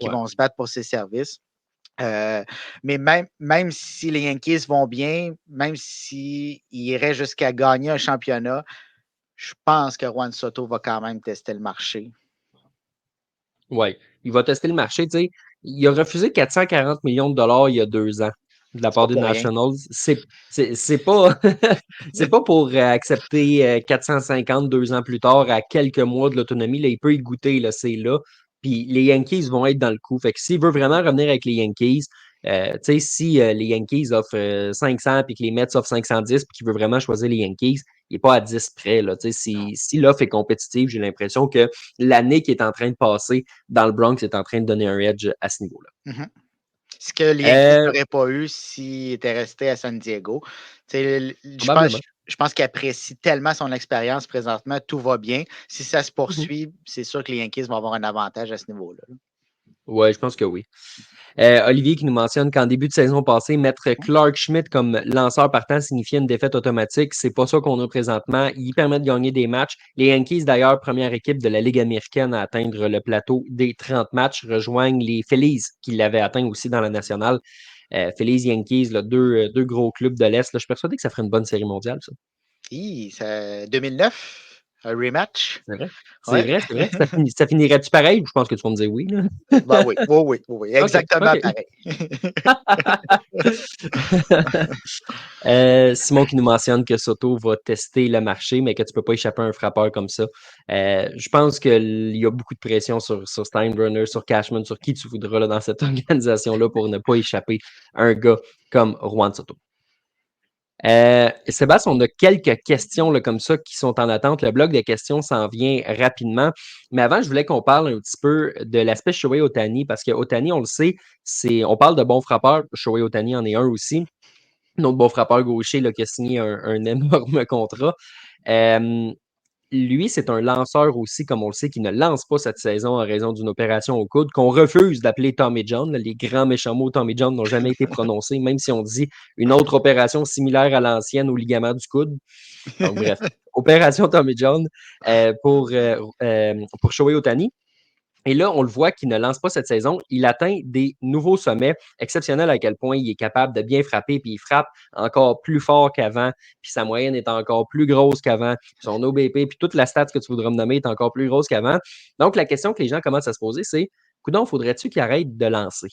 vont se battre pour ses services. Euh, mais même si les Yankees vont bien, même s'ils iraient jusqu'à gagner un championnat, je pense que Juan Soto va quand même tester le marché. Ouais, il va tester le marché, tu sais. Il a refusé 440 millions de dollars il y a 2 ans de la C'est part pas des pour rien. Nationals. C'est pas c'est pas pour accepter 450 2 ans plus tard à quelques mois de l'autonomie. Là, il peut y goûter, là, c'est là. Puis les Yankees vont être dans le coup. Fait que s'il veut vraiment revenir avec les Yankees, tu sais, si les Yankees offrent 500 puis que les Mets offrent 510 puis qu'il veut vraiment choisir les Yankees, il n'est pas à 10 près. Là, tu sais, si l'offre est compétitive, j'ai l'impression que l'année qui est en train de passer dans le Bronx est en train de donner un edge à ce niveau-là. Mhm. Ce que les Yankees Euh, n'auraient pas eu s'ils étaient restés à San Diego. Tu sais, Probablement. je pense qu'il apprécie tellement son expérience présentement, tout va bien. Si ça se Mhm. poursuit, c'est sûr que les Yankees vont avoir un avantage à ce niveau-là. Ouais, je pense que oui. Olivier qui nous mentionne qu'en début de saison passée, mettre Clark Schmidt comme lanceur partant signifiait une défaite automatique. C'est pas ça qu'on a présentement. Il permet de gagner des matchs. Les Yankees, d'ailleurs, première équipe de la Ligue américaine à atteindre le plateau des 30 matchs, rejoignent les Phillies qui l'avaient atteint aussi dans la nationale. Phillies, Yankees, là, deux gros clubs de l'Est. Là, je suis persuadé que ça ferait une bonne série mondiale, ça. 2009? Un rematch? C'est vrai? C'est Ouais. vrai, c'est vrai. Ça finirait-tu pareil? Je pense que tu vas me dire oui, là. Bah oui, oui, oui, oui, oui, OK, exactement OK. pareil. Simon qui nous mentionne que Soto va tester le marché, mais que tu peux pas échapper à un frappeur comme ça. Je pense qu'il y a beaucoup de pression sur Steinbrenner, sur Cashman, sur qui tu voudras là, dans cette organisation-là pour ne pas échapper à un gars comme Juan Soto. Sébastien, on a quelques questions là, comme ça qui sont en attente. Le bloc de questions s'en vient rapidement. Mais avant, je voulais qu'on parle un petit peu de l'aspect Shohei Ohtani, parce que Ohtani, on le sait, on parle de bons frappeurs. Shohei Ohtani en est un aussi. Notre bon frappeur gaucher là, qui a signé un énorme contrat. Euh, Lui, c'est un lanceur aussi, comme on le sait, qui ne lance pas cette saison en raison d'une opération au coude, qu'on refuse d'appeler Tommy John. Là, les grands méchants mots Tommy John n'ont jamais été prononcés, même si on dit une autre opération similaire à l'ancienne au ligament du coude. Donc, bref, opération Tommy John pour Shohei Ohtani. Et là, on le voit qu'il ne lance pas cette saison. Il atteint des nouveaux sommets exceptionnels à quel point il est capable de bien frapper, puis il frappe encore plus fort qu'avant, puis sa moyenne est encore plus grosse qu'avant, son OBP, puis toute la stat que tu voudras me nommer est encore plus grosse qu'avant. Donc, la question que les gens commencent à se poser, c'est, coudonc, faudrait-tu qu'il arrête de lancer?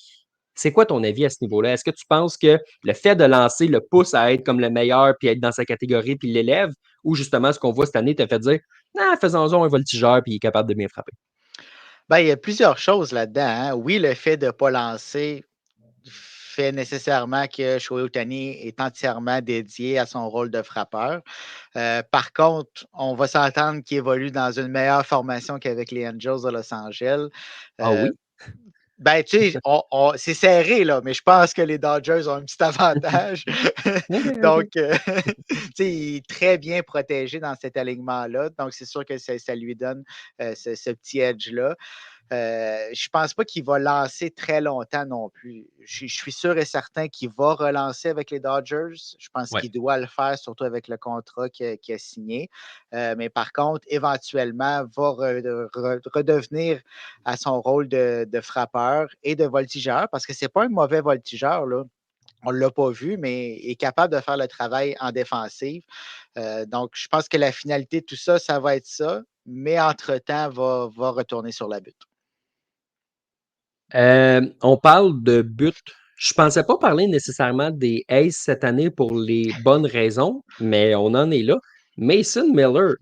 C'est quoi ton avis à ce niveau-là? Est-ce que tu penses que le fait de lancer le pousse à être comme le meilleur, puis être dans sa catégorie, puis l'élève, ou justement ce qu'on voit cette année te fait dire, non, faisons-en un voltigeur, puis il est capable de bien frapper? Ben, il y a plusieurs choses là-dedans, hein. Oui, le fait de ne pas lancer fait nécessairement que Shohei Ohtani est entièrement dédié à son rôle de frappeur. Par contre, on va s'entendre qu'il évolue dans une meilleure formation qu'avec les Angels de Los Angeles. Ah Euh, oui? ben, tu sais, c'est serré, là, mais je pense que les Dodgers ont un petit avantage. OK, OK. Donc, tu sais, il est très bien protégé dans cet alignement-là. Donc, c'est sûr que ça lui donne ce petit edge-là. Je pense pas qu'il va lancer très longtemps non plus. Je suis sûr et certain qu'il va relancer avec les Dodgers. Je pense Ouais. qu'il doit le faire, surtout avec le contrat qu'il a signé. Mais par contre, éventuellement, va redevenir à son rôle de frappeur et de voltigeur, parce que c'est pas un mauvais voltigeur, là. On ne l'a pas vu, mais est capable de faire le travail en défensive. Donc, je pense que la finalité de tout ça, ça va être ça, mais entre-temps, va retourner sur la butte. On parle de but. Je pensais pas parler nécessairement des Aces cette année pour les bonnes raisons, mais on en est là. Mason Miller.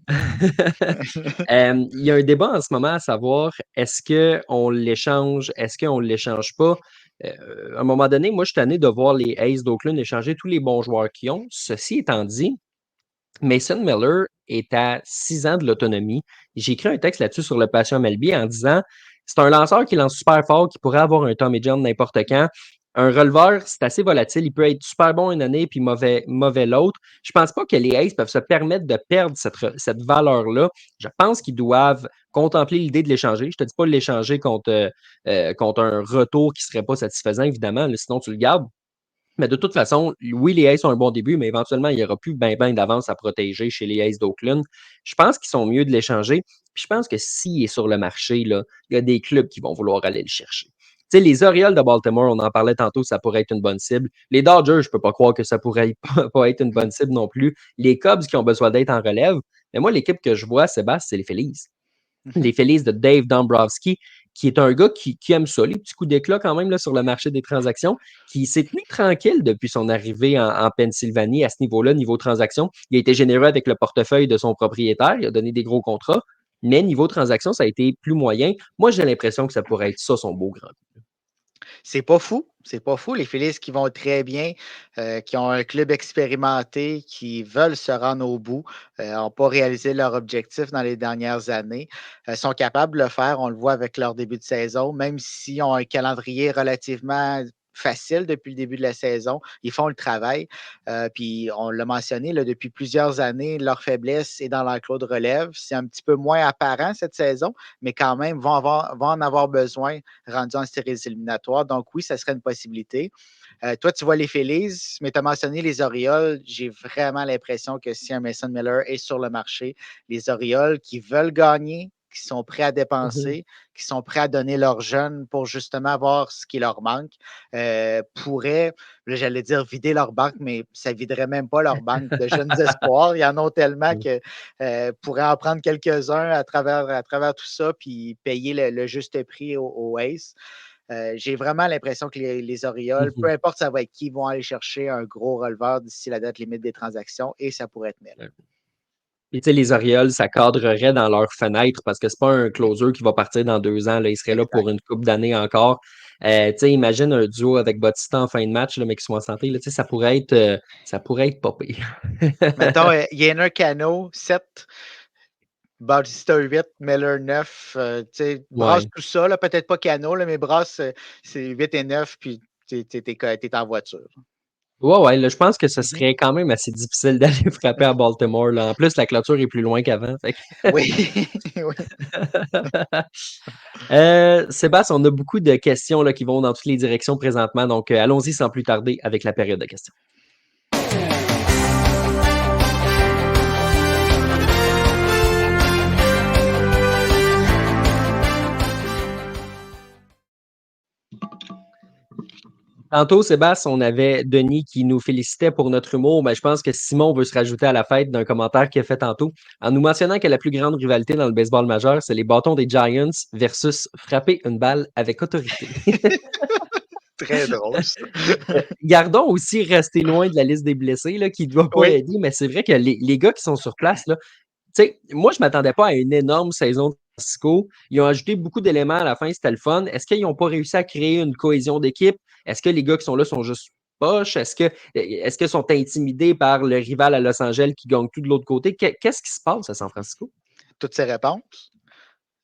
Il y a un débat en ce moment à savoir est-ce qu'on l'échange, est-ce qu'on ne l'échange pas? À un moment donné, moi, je suis tanné de voir les Aces d'Oakland échanger tous les bons joueurs qu'ils ont. Ceci étant dit, Mason Miller est à 6 ans de l'autonomie. J'ai écrit un texte là-dessus sur le Passion MLB en disant c'est un lanceur qui lance super fort, qui pourrait avoir un Tommy John n'importe quand. Un releveur, c'est assez volatile. Il peut être super bon une année puis mauvais l'autre. Je pense pas que les Aces peuvent se permettre de perdre cette valeur-là. Je pense qu'ils doivent contempler l'idée de l'échanger. Je te dis pas de l'échanger contre un retour qui serait pas satisfaisant, évidemment. Là, sinon, tu le gardes. Mais de toute façon, oui, les Aces ont un bon début, mais éventuellement, il n'y aura plus ben d'avance à protéger chez les Aces d'Oakland. Je pense qu'ils sont mieux de l'échanger. Puis je pense que s'il est sur le marché, là, il y a des clubs qui vont vouloir aller le chercher. Tu sais, les Orioles de Baltimore, on en parlait tantôt, ça pourrait être une bonne cible. Les Dodgers, je ne peux pas croire que ça pourrait pas être une bonne cible non plus. Les Cubs qui ont besoin d'être en relève. Mais moi, l'équipe que je vois, Sébastien, c'est les Phillies. Mhm. Les Phillies de Dave Dombrowski, qui est un gars qui aime ça, les petits coups d'éclat quand même là, sur le marché des transactions, qui s'est tenu tranquille depuis son arrivée en Pennsylvanie à ce niveau-là, niveau transaction. Il a été généreux avec le portefeuille de son propriétaire, il a donné des gros contrats, mais niveau transaction, ça a été plus moyen. Moi, j'ai l'impression que ça pourrait être ça son beau grand. C'est pas fou, c'est pas fou. Les Phillies qui vont très bien, qui ont un club expérimenté, qui veulent se rendre au bout, n'ont pas réalisé leur objectif dans les dernières années, sont capables de le faire. On le voit avec leur début de saison, même s'ils ont un calendrier relativement facile depuis le début de la saison. Ils font le travail. Puis on l'a mentionné, là, depuis plusieurs années, leur faiblesse est dans l'enclos de relève. C'est un petit peu moins apparent cette saison, mais quand même vont en avoir besoin rendu en séries éliminatoires. Donc oui, ça serait une possibilité. Toi, tu vois les Phillies, mais tu as mentionné les Orioles. J'ai vraiment l'impression que si un Mason Miller est sur le marché, les Orioles qui veulent gagner qui sont prêts à Mmh mh. dépenser, qui sont prêts à donner leurs jeunes pour justement avoir ce qui leur manque, pourraient, là, j'allais dire vider leur banque, mais ça viderait même pas leur banque de jeunes espoirs. Il y en a tellement Mmh. que pourraient en prendre quelques-uns à travers tout ça, puis payer le juste prix au Ace. J'ai vraiment l'impression que les Mmh Orioles, peu mh. importe ça va être qui, vont aller chercher un gros releveur d'ici la date limite des transactions et ça pourrait être Mel. Ouais. Puis tu sais, les Orioles, ça cadrerait dans leur fenêtre parce que c'est pas un closer qui va partir dans 2 ans, là. Il serait là Exact. pour une couple d'années encore. Tu sais, imagine un duo avec Bautista en fin de match, là, mais qui soit en santé, là, tu sais, ça pourrait être pas pire. Mettons, Yenner Cano, 7, Bautista 8, Miller 9, tu sais, brasse Ouais. tout ça, là, peut-être pas Cano, là, mais brasse, c'est 8 et 9, puis tu es en voiture. Ouais, ouais, là, je pense que ce Mmh. serait quand même assez difficile d'aller frapper à Baltimore, là. En plus, la clôture est plus loin qu'avant, fait que Oui, oui. Sébastien, on a beaucoup de questions, là, qui vont dans toutes les directions présentement, donc allons-y sans plus tarder avec la période de questions. Tantôt, Sébastien, on avait Denis qui nous félicitait pour notre humour. Ben, je pense que Simon veut se rajouter à la fête d'un commentaire qu'il a fait tantôt en nous mentionnant que la plus grande rivalité dans le baseball majeur, c'est les bâtons des Giants versus frapper une balle avec autorité. Très drôle ça. Gardons aussi rester loin de la liste des blessés là, qui ne doit pas Oui. aider, mais c'est vrai que les gars qui sont sur place, là, tu sais, moi, je ne m'attendais pas à une énorme saison de Francisco. Ils ont ajouté beaucoup d'éléments à la fin, c'était le fun. Est-ce qu'ils n'ont pas réussi à créer une cohésion d'équipe? Est-ce que les gars qui sont là sont juste poches? Est-ce qu'ils sont intimidés par le rival à Los Angeles qui gagne tout de l'autre côté? Qu'est-ce qui se passe à San Francisco? Toutes ces réponses?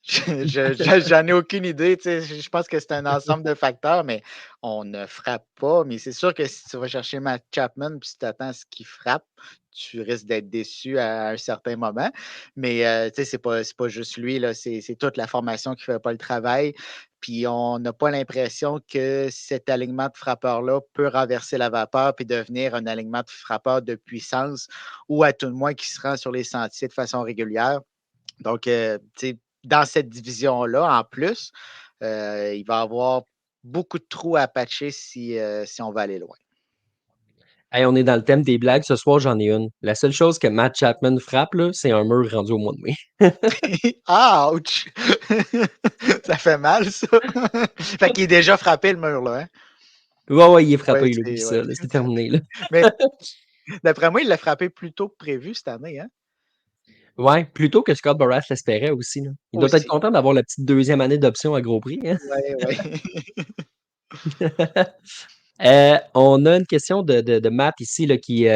J'en ai aucune idée, tu sais, je pense que c'est un ensemble de facteurs, mais on ne frappe pas. Mais c'est sûr que si tu vas chercher Matt Chapman puis si tu attends à ce qu'il frappe, tu risques d'être déçu à un certain moment. Mais tu sais, c'est pas juste lui, là, c'est toute la formation qui ne fait pas le travail. Puis on n'a pas l'impression que cet alignement de frappeurs-là peut renverser la vapeur puis devenir un alignement de frappeurs de puissance ou à tout le moins qui se rend sur les sentiers de façon régulière. Donc, tu sais, dans cette division-là, en plus, il va y avoir beaucoup de trous à patcher si on va aller loin. Hey, on est dans le thème des blagues. Ce soir, j'en ai une. La seule chose que Matt Chapman frappe, là, c'est un mur rendu au mois de mai. Ouch! Ça fait mal, ça. Fait qu'il est déjà frappé le mur, là, hein? Ouais, ouais, il est Ouais, frappé, il oublie c'est ça, ouais. là, c'est terminé, là. Mais d'après moi, il l'a frappé plus tôt que prévu cette année, hein? Ouais, plutôt que Scott Boras l'espérait aussi, là. Il doit être Aussi. content d'avoir la petite deuxième année d'option à gros prix, hein? Ouais, ouais. On a une question de Matt ici là, qui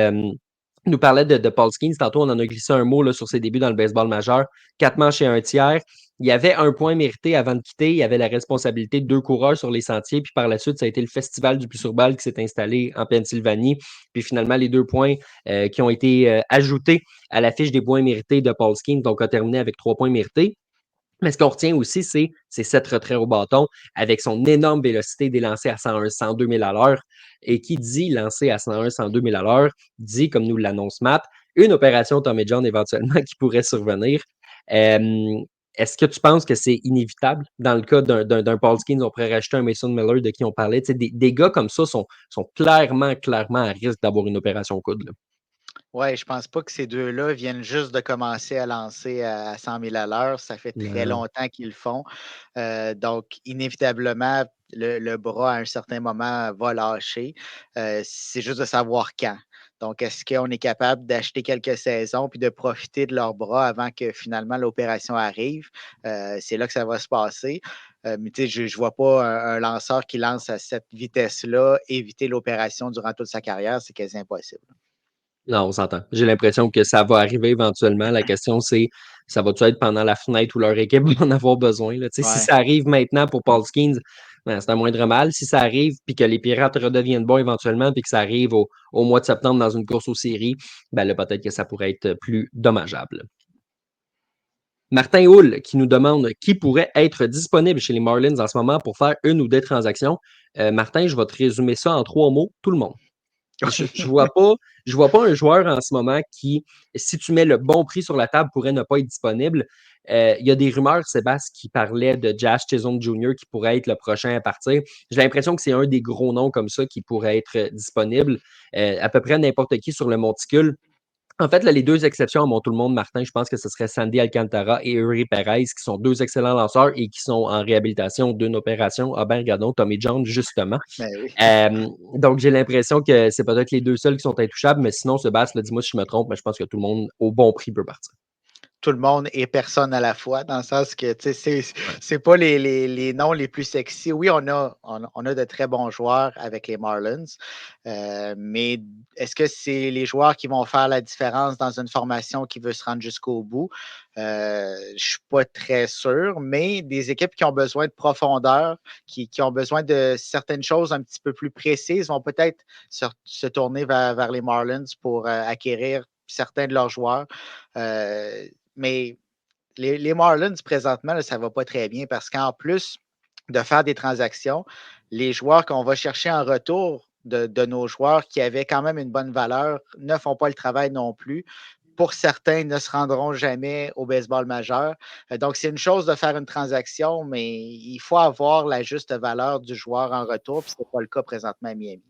nous parlait de Paul Skeens. Tantôt, on en a glissé un mot là, sur ses débuts dans le baseball majeur. 4 manches et un tiers. Il y avait un point mérité avant de quitter. Il y avait la responsabilité de 2 coureurs sur les sentiers. Puis par la suite, ça a été le festival du plus sur balle qui s'est installé en Pennsylvanie. Puis finalement, les 2 points qui ont été ajoutés à la fiche des points mérités de Paul Skeens, donc a terminé avec 3 points mérités. Mais ce qu'on retient aussi, c'est ses 7 retraits au bâton avec son énorme vélocité des lancers à 101, 102 000 à l'heure. Et qui dit lancer à 101, 102 000 à l'heure, dit, comme nous l'annonce Matt, une opération Tommy John éventuellement qui pourrait survenir. Euh, Est-ce que tu penses que c'est inévitable dans le cas d'un Paul Skeens, on pourrait rajouter un Mason Miller de qui on parlait? Des gars comme ça sont clairement à risque d'avoir une opération au coude. Là. Ouais, je pense pas que ces deux-là viennent juste de commencer à lancer à 100 000 à l'heure. Ça fait très Non. longtemps qu'ils le font. Donc, inévitablement, le bras, à un certain moment, va lâcher. C'est juste de savoir quand. Donc, est-ce qu'on est capable d'acheter quelques saisons puis de profiter de leurs bras avant que finalement l'opération arrive? C'est là que ça va se passer. Mais tu sais, je ne vois pas un lanceur qui lance à cette vitesse-là éviter l'opération durant toute sa carrière. C'est quasi impossible. Non, on s'entend. J'ai l'impression que ça va arriver éventuellement. La question, c'est, ça va-tu être pendant la fenêtre où leur équipe va en avoir besoin? Là? Tu sais, si Ouais. ça arrive maintenant pour Paul Skeens, ben, c'est un moindre mal. Si ça arrive, puis que les Pirates redeviennent bons éventuellement, puis que ça arrive au mois de septembre dans une course aux séries, ben là, peut-être que ça pourrait être plus dommageable. Martin Houle qui nous demande qui pourrait être disponible chez les Marlins en ce moment pour faire une ou des transactions. Martin, je vais te résumer ça en 3 mots. Tout le monde. Je vois pas un joueur en ce moment qui, si tu mets le bon prix sur la table, pourrait ne pas être disponible. Il y a des rumeurs, Sébastien, qui parlaient de Jazz Chisholm Jr. qui pourrait être le prochain à partir. J'ai l'impression que c'est un des gros noms comme ça qui pourrait être disponible. À peu près n'importe qui sur le monticule. En fait, là, les deux exceptions à mon tout le monde, Martin, je pense que ce serait Sandy Alcantara et Eury Perez, qui sont deux excellents lanceurs et qui sont en réhabilitation d'une opération. Ah ben, regardons, Tommy John, justement. Mais oui. Donc, j'ai l'impression que c'est peut-être les deux seuls qui sont intouchables, mais sinon, Sébastien, dis-moi si je me trompe, mais je pense que tout le monde, au bon prix, peut partir. Tout le monde et personne à la fois, dans le sens que Ouais. c'est pas les noms les plus sexy. Oui, on a de très bons joueurs avec les Marlins, mais est-ce que c'est les joueurs qui vont faire la différence dans une formation qui veut se rendre jusqu'au bout? Je ne suis pas très sûr, mais des équipes qui ont besoin de profondeur, qui ont besoin de certaines choses un petit peu plus précises, vont peut-être se tourner vers les Marlins pour acquérir certains de leurs joueurs. Euh, mais les Marlins, présentement, là, ça ne va pas très bien parce qu'en plus de faire des transactions, les joueurs qu'on va chercher en retour de nos joueurs qui avaient quand même une bonne valeur ne font pas le travail non plus. Pour certains, ne se rendront jamais au baseball majeur. Donc, c'est une chose de faire une transaction, mais il faut avoir la juste valeur du joueur en retour, puis ce n'est pas le cas présentement à Miami.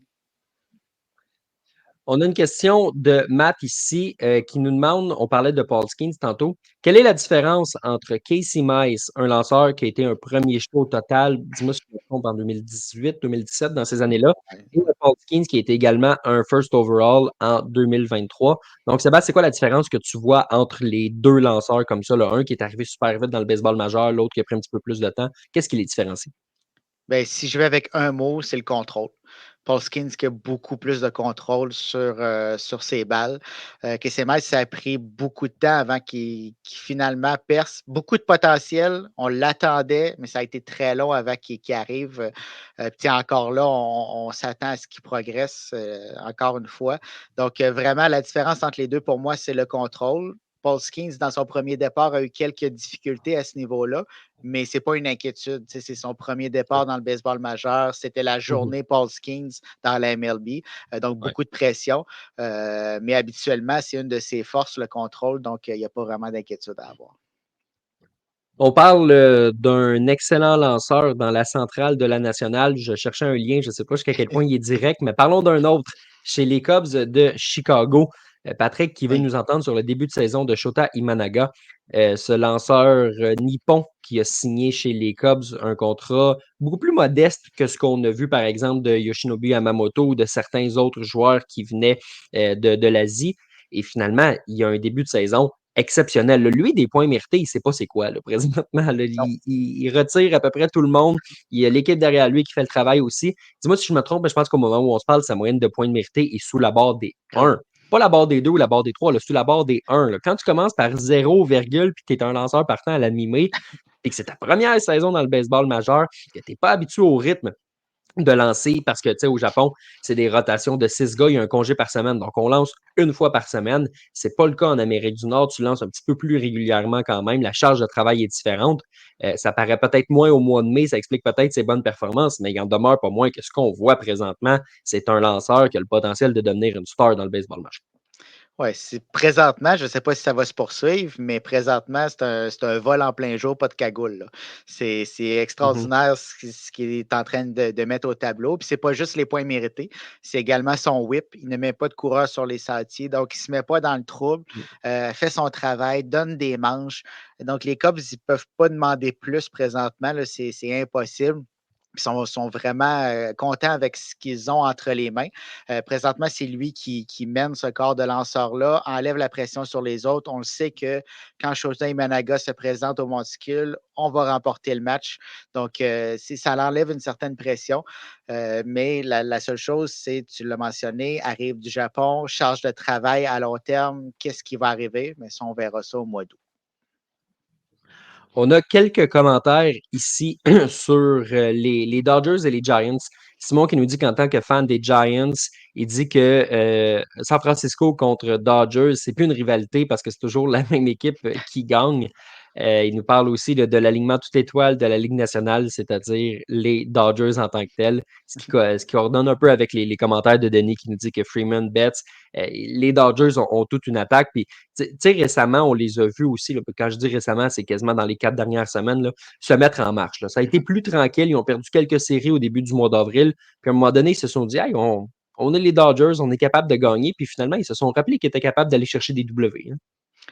On a une question de Matt ici qui nous demande, on parlait de Paul Skeens tantôt, quelle est la différence entre Casey Mize, un lanceur qui a été un premier choix au total, dis-moi si je me trompe, en 2018, 2017, dans ces années-là, Ouais. et Paul Skeens qui a été également un first overall en 2023. Donc, Sébastien, c'est quoi la différence que tu vois entre les deux lanceurs comme ça, là, un qui est arrivé super vite dans le baseball majeur, l'autre qui a pris un petit peu plus de temps? Qu'est-ce qui les différencie? Ben, si je vais avec un mot, c'est le contrôle. Paul Skeens qui a beaucoup plus de contrôle sur ses balles. Casey Mize, ça a pris beaucoup de temps avant qu'il finalement perce. Beaucoup de potentiel. On l'attendait, mais ça a été très long avant qu'il arrive. Puis encore là, on s'attend à ce qu'il progresse encore une fois. Donc, vraiment, la différence entre les deux, pour moi, c'est le contrôle. Paul Skeens, dans son premier départ, a eu quelques difficultés à ce niveau-là, mais ce n'est pas une inquiétude. C'est son premier départ dans le baseball majeur. C'était la Mhm. journée Paul Skeens dans la MLB. Donc, Ouais. beaucoup de pression. Mais habituellement, c'est une de ses forces, le contrôle. Donc, il n'y a pas vraiment d'inquiétude à avoir. On parle d'un excellent lanceur dans la centrale de la nationale. Je cherchais un lien, je ne sais pas jusqu'à quel point il est direct, mais parlons d'un autre. Chez les Cubs de Chicago, Patrick qui veut Oui. nous entendre sur le début de saison de Shota Imanaga, ce lanceur nippon qui a signé chez les Cubs un contrat beaucoup plus modeste que ce qu'on a vu par exemple de Yoshinobu Yamamoto ou de certains autres joueurs qui venaient de l'Asie. Et finalement, il y a un début de saison exceptionnel. Là. Lui, des points mérités, il ne sait pas c'est quoi. Là, présentement, là, Non. il retire à peu près tout le monde. Il y a l'équipe derrière lui qui fait le travail aussi. Dis-moi si je me trompe, mais je pense qu'au moment où on se parle, sa moyenne de points mérités est sous la barre des Ah oui. 1. Pas la barre des 2 ou la barre des 3, là, sous la barre des 1. Là. Quand tu commences par 0, puis que tu es un lanceur partant à l'animé, et que c'est ta première saison dans le baseball majeur, que tu n'es pas habitué au rythme, de lancer parce que, tu sais, au Japon, c'est des rotations de 6 gars, il y a un congé par semaine. Donc, on lance une fois par semaine. C'est pas le cas en Amérique du Nord. Tu lances un petit peu plus régulièrement quand même. La charge de travail est différente. Ça paraît peut-être moins au mois de mai. Ça explique peut-être ses bonnes performances, mais il en demeure pas moins que ce qu'on voit présentement, c'est un lanceur qui a le potentiel de devenir une star dans le baseball match. Ouais, c'est présentement, je ne sais pas si ça va se poursuivre, mais présentement, c'est un vol en plein jour, pas de cagoule, là. C'est Mhm. extraordinaire ce qu'il est en train de mettre au tableau. Puis c'est pas juste les points mérités, c'est également son whip. Il ne met pas de coureur sur les sentiers, donc il ne se met pas dans le trouble, fait son travail, donne des manches. Donc les Cubs, ils ne peuvent pas demander plus présentement, là, c'est impossible. Ils sont vraiment contents avec ce qu'ils ont entre les mains. Présentement, c'est lui qui mène ce corps de lanceur-là, enlève la pression sur les autres. On le sait que quand Shota Imanaga se présente au monticule, on va remporter le match. Donc, ça l'enlève une certaine pression. Mais la seule chose, c'est, tu l'as mentionné, arrive du Japon, charge de travail à long terme. Qu'est-ce qui va arriver? Mais ça, on verra ça au mois d'août. On a quelques commentaires ici sur les Dodgers et les Giants Simon qui nous dit qu'en tant que fan des Giants, il dit que San Francisco contre Dodgers, c'est plus une rivalité parce que c'est toujours la même équipe qui gagne. Il nous parle aussi de l'alignement toute étoile de la Ligue nationale, c'est-à-dire les Dodgers en tant que tels, ce qui coordonne un peu avec les commentaires de Denis qui nous dit que Freeman, Betts, les Dodgers ont toute une attaque. Puis, tu sais, récemment, on les a vus aussi. Là, quand je dis récemment, c'est quasiment dans les 4 dernières semaines, là, se mettre en marche. Là. Ça a été plus tranquille. Ils ont perdu quelques séries au début du mois d'avril. Puis, à un moment donné, ils se sont dit, hey, on est les Dodgers, on est capable de gagner. Puis finalement, ils se sont rappelés qu'ils étaient capables d'aller chercher des W. Hein.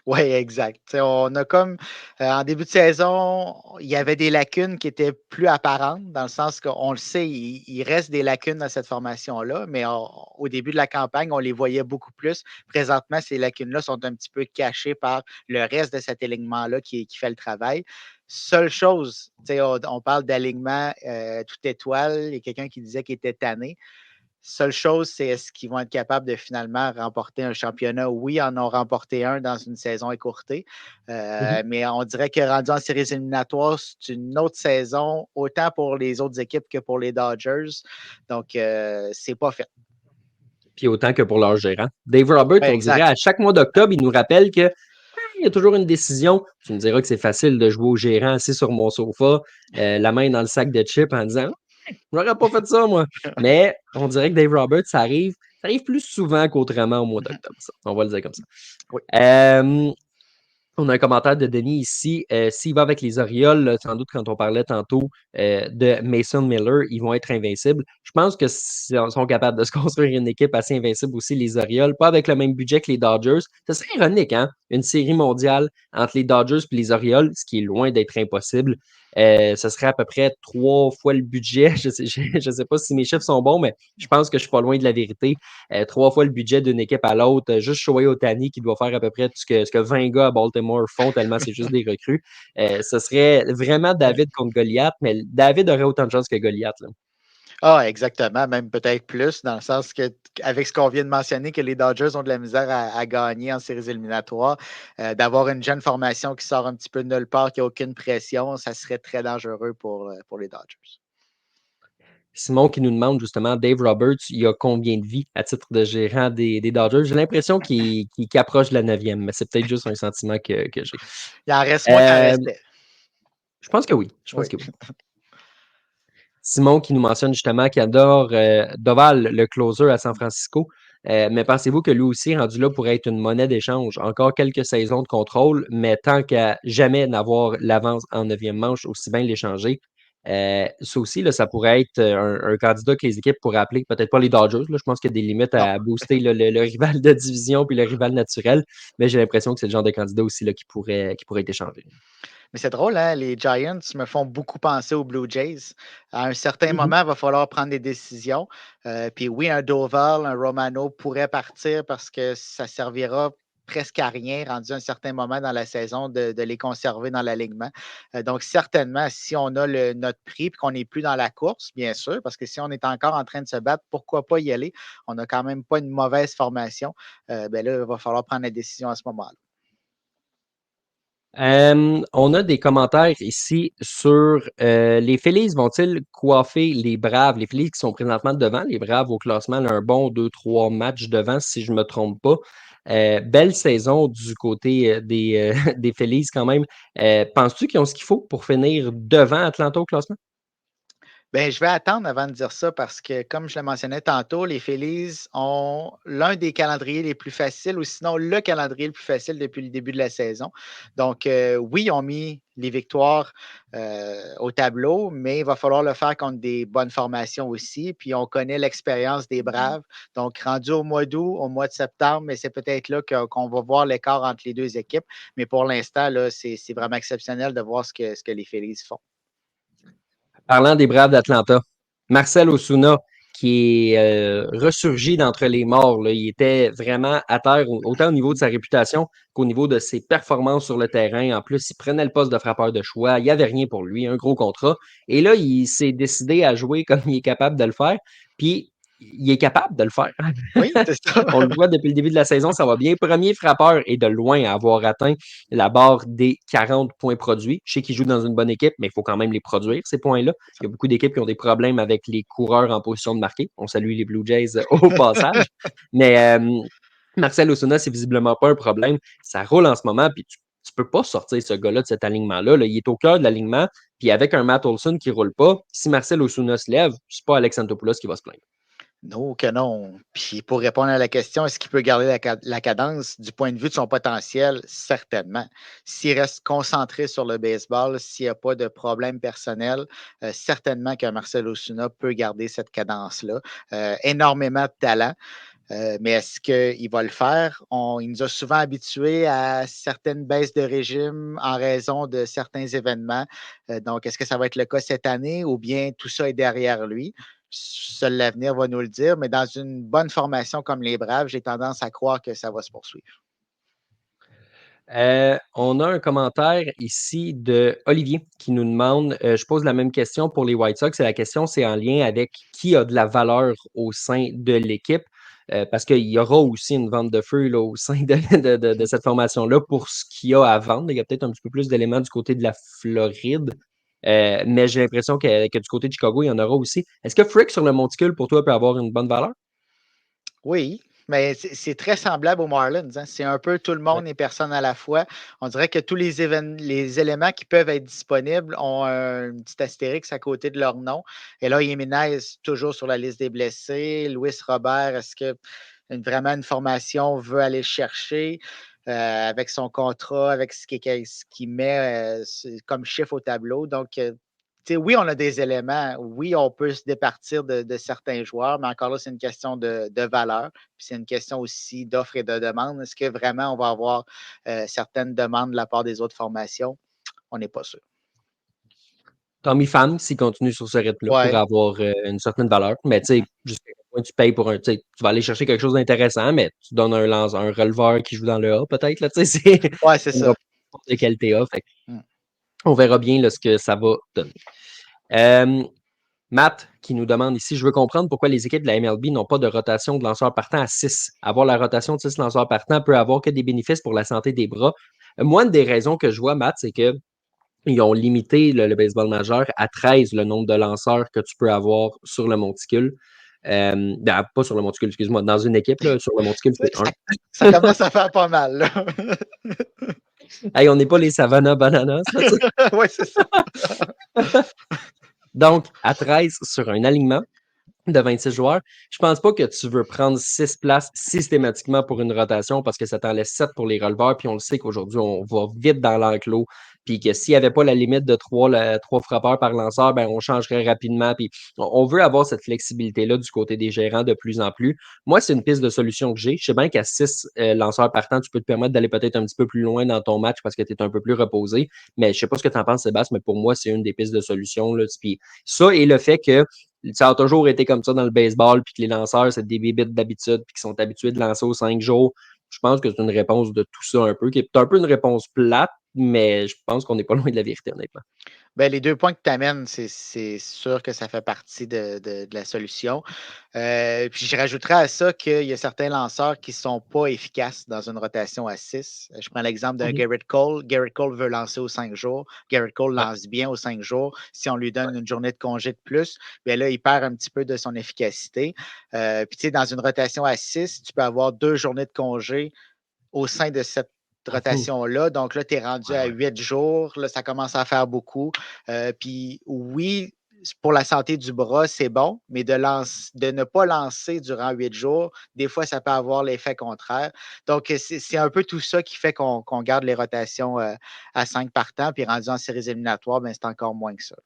Oui, exact. T'sais, on a comme en début de saison, il y avait des lacunes qui étaient plus apparentes, dans le sens qu'on le sait, il reste des lacunes dans cette formation-là, mais au début de la campagne, on les voyait beaucoup plus. Présentement, ces lacunes-là sont un petit peu cachées par le reste de cet alignement-là qui fait le travail. Seule chose, on parle d'alignement toute étoile. Il y a quelqu'un qui disait qu'il était tanné. Seule chose, c'est est-ce qu'ils vont être capables de finalement remporter un championnat? Oui, ils en ont remporté un dans une saison écourtée, mais on dirait que rendu en séries éliminatoires, c'est une autre saison, autant pour les autres équipes que pour les Dodgers. Donc, c'est pas fait. Puis autant que pour leur gérant. Dave Roberts, Ouais, on dirait exact. à chaque mois d'octobre, il nous rappelle que il y a toujours une décision. Tu me diras que c'est facile de jouer au gérant assis sur mon sofa, la main dans le sac de chips en disant j'aurais pas fait ça, moi. Mais on dirait que Dave Roberts, ça arrive plus souvent qu'autrement au mois d'octobre. Ça. On va le dire comme ça. Oui. On a un commentaire de Denis ici. S'il va avec les Orioles, là, sans doute quand on parlait tantôt de Mason Miller, ils vont être invincibles. Je pense que sont capables de se construire une équipe assez invincible aussi, les Orioles, pas avec le même budget que les Dodgers. Ce serait ironique, hein? Une série mondiale entre les Dodgers et les Orioles, ce qui est loin d'être impossible. Ce serait à peu près 3 fois le budget. Je sais pas si mes chiffres sont bons, mais je pense que je suis pas loin de la vérité. 3 fois le budget d'une équipe à l'autre. Juste Shohei Ohtani qui doit faire à peu près ce que 20 gars à Baltimore font, tellement c'est juste des recrues. Ce serait vraiment David contre Goliath, mais David aurait autant de chance que Goliath. Là. Ah, exactement, même peut-être plus, dans le sens que, avec ce qu'on vient de mentionner, que les Dodgers ont de la misère à gagner en séries éliminatoires, d'avoir une jeune formation qui sort un petit peu de nulle part, qui n'a aucune pression, ça serait très dangereux pour les Dodgers. Simon qui nous demande justement, Dave Roberts, il a combien de vies à titre de gérant des Dodgers? J'ai l'impression qu'il approche de la 9e, mais c'est peut-être juste un sentiment que j'ai. Il en reste moins qu'il en Euh, restait. je pense que oui. Je pense Oui. que oui. Simon qui nous mentionne justement qu'il adore Doval, le closer à San Francisco. Mais pensez-vous que lui aussi, rendu là, pourrait être une monnaie d'échange? Encore quelques saisons de contrôle, mais tant qu'à jamais n'avoir l'avance en 9e manche, aussi bien l'échanger. Ça aussi, là, ça pourrait être un candidat que les équipes pourraient appeler, peut-être pas les Dodgers. Là, je pense qu'il y a des limites Non. à booster le rival de division puis le rival naturel, mais j'ai l'impression que c'est le genre de candidat aussi là, qui pourrait être échangé. Mais c'est drôle, hein? Les Giants me font beaucoup penser aux Blue Jays. À un certain Mhm. moment, il va falloir prendre des décisions. Puis oui, un Doval, un Romano pourrait partir parce que ça servira presque à rien, rendu à un certain moment dans la saison, de les conserver dans l'alignement. Donc, certainement, si on a notre prix et qu'on n'est plus dans la course, bien sûr, parce que si on est encore en train de se battre, pourquoi pas y aller? On n'a quand même pas une mauvaise formation. Ben là, il va falloir prendre la décision à ce moment-là. On a des commentaires ici sur les Phillies vont-ils coiffer les Braves, les Phillies qui sont présentement devant, les Braves au classement, là, un bon 2-3 matchs devant, si je ne me trompe pas. Belle saison du côté des Phillies quand même. Penses-tu qu'ils ont ce qu'il faut pour finir devant Atlanta au classement? Ben, je vais attendre avant de dire ça parce que, comme je le mentionnais tantôt, les Phillies ont l'un des calendriers les plus faciles ou sinon le calendrier le plus facile depuis le début de la saison. Donc, oui, ils ont mis les victoires au tableau, mais il va falloir le faire contre des bonnes formations aussi. Puis, on connaît l'expérience des Braves. Donc, rendu au mois d'août, au mois de septembre, mais c'est peut-être là qu'on va voir l'écart entre les deux équipes. Mais pour l'instant, là, c'est vraiment exceptionnel de voir ce que les Phillies font. Parlant des Braves d'Atlanta, Marcel Osuna, qui est ressurgi d'entre les morts, là, il était vraiment à terre, autant au niveau de sa réputation qu'au niveau de ses performances sur le terrain. En plus, il prenait le poste de frappeur de choix. Il n'y avait rien pour lui, un gros contrat. Et là, il s'est décidé à jouer comme il est capable de le faire. Puis, il est capable de le faire. Oui, c'est ça. On le voit depuis le début de la saison, ça va bien. Premier frappeur et de loin à avoir atteint la barre des 40 points produits. Je sais qu'il joue dans une bonne équipe, mais il faut quand même les produire, ces points-là. Il y a beaucoup d'équipes qui ont des problèmes avec les coureurs en position de marquer. On salue les Blue Jays au passage. Mais Marcell Ozuna, c'est visiblement pas un problème. Ça roule en ce moment, puis tu peux pas sortir ce gars-là de cet alignement-là. Là. Il est au cœur de l'alignement, puis avec un Matt Olson qui roule pas, si Marcell Ozuna se lève, c'est pas Alex Antopoulos qui va se plaindre. Non, que non. Puis pour répondre à la question, est-ce qu'il peut garder la cadence du point de vue de son potentiel? Certainement. S'il reste concentré sur le baseball, s'il n'y a pas de problème personnel, certainement que Marcell Ozuna peut garder cette cadence-là. Énormément de talent. Mais est-ce qu'il va le faire? Il nous a souvent habitués à certaines baisses de régime en raison de certains événements. Donc, est-ce que ça va être le cas cette année ou bien tout ça est derrière lui? Seul l'avenir va nous le dire, mais dans une bonne formation comme les Braves, j'ai tendance à croire que ça va se poursuivre. On a un commentaire ici de Olivier qui nous demande, je pose la même question pour les White Sox, et la question c'est en lien avec qui a de la valeur au sein de l'équipe, parce qu'il y aura aussi une vente de feu là, au sein de cette formation-là pour ce qu'il y a à vendre. Il y a peut-être un petit peu plus d'éléments du côté de la Floride, mais j'ai l'impression que du côté de Chicago, il y en aura aussi. Est-ce que Frick sur le monticule pour toi peut avoir une bonne valeur? Oui, mais c'est très semblable aux Marlins, hein. C'est un peu tout le Ouais. monde et personne à la fois. On dirait que tous les éléments qui peuvent être disponibles ont un petit astérix à côté de leur nom. Et là, Jiménez, toujours sur la liste des blessés. Luis Robert, est-ce que vraiment une formation veut aller le chercher avec son contrat, avec ce qu'il met comme chiffre au tableau? Donc, oui, on a des éléments. Oui, on peut se départir de certains joueurs, mais encore là, c'est une question de valeur. Puis c'est une question aussi d'offre et de demande. Est-ce que vraiment on va avoir certaines demandes de la part des autres formations? On n'est pas sûr. Tommy Pham, s'il continue sur ce rythme-là, pourrait Ouais, avoir une certaine valeur. Mais tu sais, jusqu'à quel point tu payes pour un. Tu vas aller chercher quelque chose d'intéressant, mais tu donnes un releveur qui joue dans le A, peut-être. Là, tu sais, ouais, c'est ça ça. n'aura pas de qualité A. Fait que Mm. on verra bien là, ce que ça va donner. Euh, Matt qui nous demande ici, je veux comprendre pourquoi les équipes de la MLB n'ont pas de rotation de lanceurs partants à 6. Avoir la rotation de 6 lanceurs partants peut avoir que des bénéfices pour la santé des bras. Moi, une des raisons que je vois, Matt, c'est que ils ont limité le baseball majeur à 13 le nombre de lanceurs que tu peux avoir sur le monticule. Pas sur le monticule, excuse-moi, dans une équipe, là, sur le monticule, c'est un. Ça commence à faire pas mal, là. Hey, on n'est pas les Savannah Bananas, là, tu Oui, c'est ça. sais. Donc, à 13 sur un alignement de 26 joueurs. Je pense pas que tu veux prendre 6 places systématiquement pour une rotation parce que ça t'en laisse 7 pour les releveurs. Puis on le sait qu'aujourd'hui, on va vite dans l'enclos. Puis que s'il n'y avait pas la limite de 3 frappeurs par lanceur, ben on changerait rapidement. Puis on veut avoir cette flexibilité-là du côté des gérants de plus en plus. Moi, c'est une piste de solution que j'ai. Je sais bien qu'à 6 lanceurs partants, tu peux te permettre d'aller peut-être un petit peu plus loin dans ton match parce que tu es un peu plus reposé. Mais je sais pas ce que tu en penses, Sébastien, mais pour moi, c'est une des pistes de solution. Là. Puis ça et le fait que ça a toujours été comme ça dans le baseball, puis que les lanceurs, c'est des bébites d'habitude, puis qui sont habitués de lancer aux 5 jours. Je pense que c'est une réponse de tout ça un peu, qui est un peu une réponse plate, mais je pense qu'on n'est pas loin de la vérité, honnêtement. Ben, les 2 points que tu amènes, c'est sûr que ça fait partie de la solution. Puis je rajouterais à ça qu'il y a certains lanceurs qui ne sont pas efficaces dans une rotation à 6. Je prends l'exemple d'un Mhm. Garrett Cole. Garrett Cole veut lancer aux 5 jours. Garrett Cole Ouais, lance bien aux 5 jours. Si on lui ouais. donne une journée de congé de plus, bien là, il perd un petit peu de son efficacité. Puis tu sais, dans une rotation à 6, tu peux avoir 2 journées de congé au sein de cette Mhm. rotation-là. Donc là, tu es rendu Ouais, à ouais. 8 jours. Là, ça commence à faire beaucoup. Puis oui, pour la santé du bras, c'est bon, mais de ne pas lancer durant 8 jours, des fois, ça peut avoir l'effet contraire. Donc, c'est un peu tout ça qui fait qu'on garde les rotations à 5 partants, puis rendu en séries éliminatoires, ben, c'est encore moins que ça.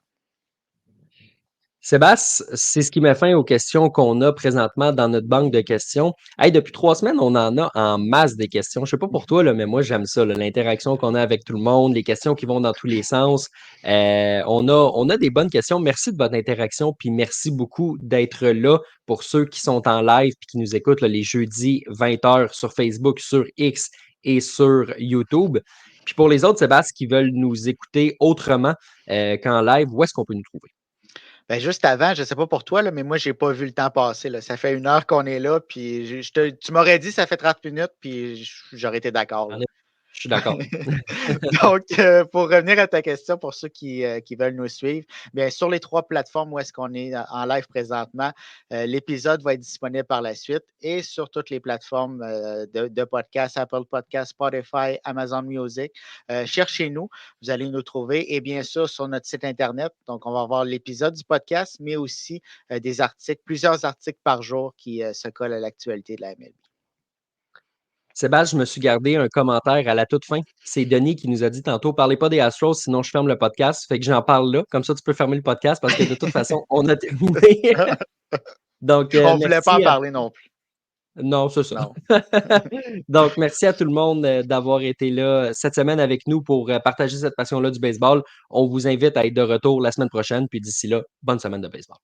Sébastien, c'est ce qui met fin aux questions qu'on a présentement dans notre banque de questions. Hey, depuis 3 semaines, on en a en masse des questions. Je sais pas pour toi, là, mais moi, j'aime ça, là, l'interaction qu'on a avec tout le monde, les questions qui vont dans tous les sens. On a des bonnes questions. Merci de votre interaction, puis merci beaucoup d'être là pour ceux qui sont en live puis qui nous écoutent là, les jeudis 20h sur Facebook, sur X et sur YouTube. Puis pour les autres, Sébastien, qui veulent nous écouter autrement qu'en live, où est-ce qu'on peut nous trouver? Ben, juste avant, je sais pas pour toi, là, mais moi, j'ai pas vu le temps passer, là. Ça fait 1 heure qu'on est là, puis tu m'aurais dit: «Ça fait 30 minutes», puis j'aurais été d'accord, En là. effet, je suis d'accord. Donc, pour revenir à ta question, pour ceux qui veulent nous suivre, bien, sur les 3 plateformes où est-ce qu'on est en live présentement, l'épisode va être disponible par la suite et sur toutes les plateformes, de podcasts, Apple Podcasts, Spotify, Amazon Music. Cherchez-nous, vous allez nous trouver et bien sûr sur notre site internet. Donc, on va avoir l'épisode du podcast, mais aussi, des articles, plusieurs articles par jour qui, se collent à l'actualité de la MLB. Sébastien, je me suis gardé un commentaire à la toute fin. C'est Denis qui nous a dit tantôt: «Parlez pas des Astros, sinon je ferme le podcast». Fait que j'en parle là, comme ça tu peux fermer le podcast parce que de toute façon, on a terminé. Donc, On ne voulait pas en merci à parler non plus. non, c'est ça. Non. Donc, merci à tout le monde, d'avoir été là, cette semaine avec nous pour, partager cette passion-là du baseball. On vous invite à être de retour la semaine prochaine, puis d'ici là, bonne semaine de baseball.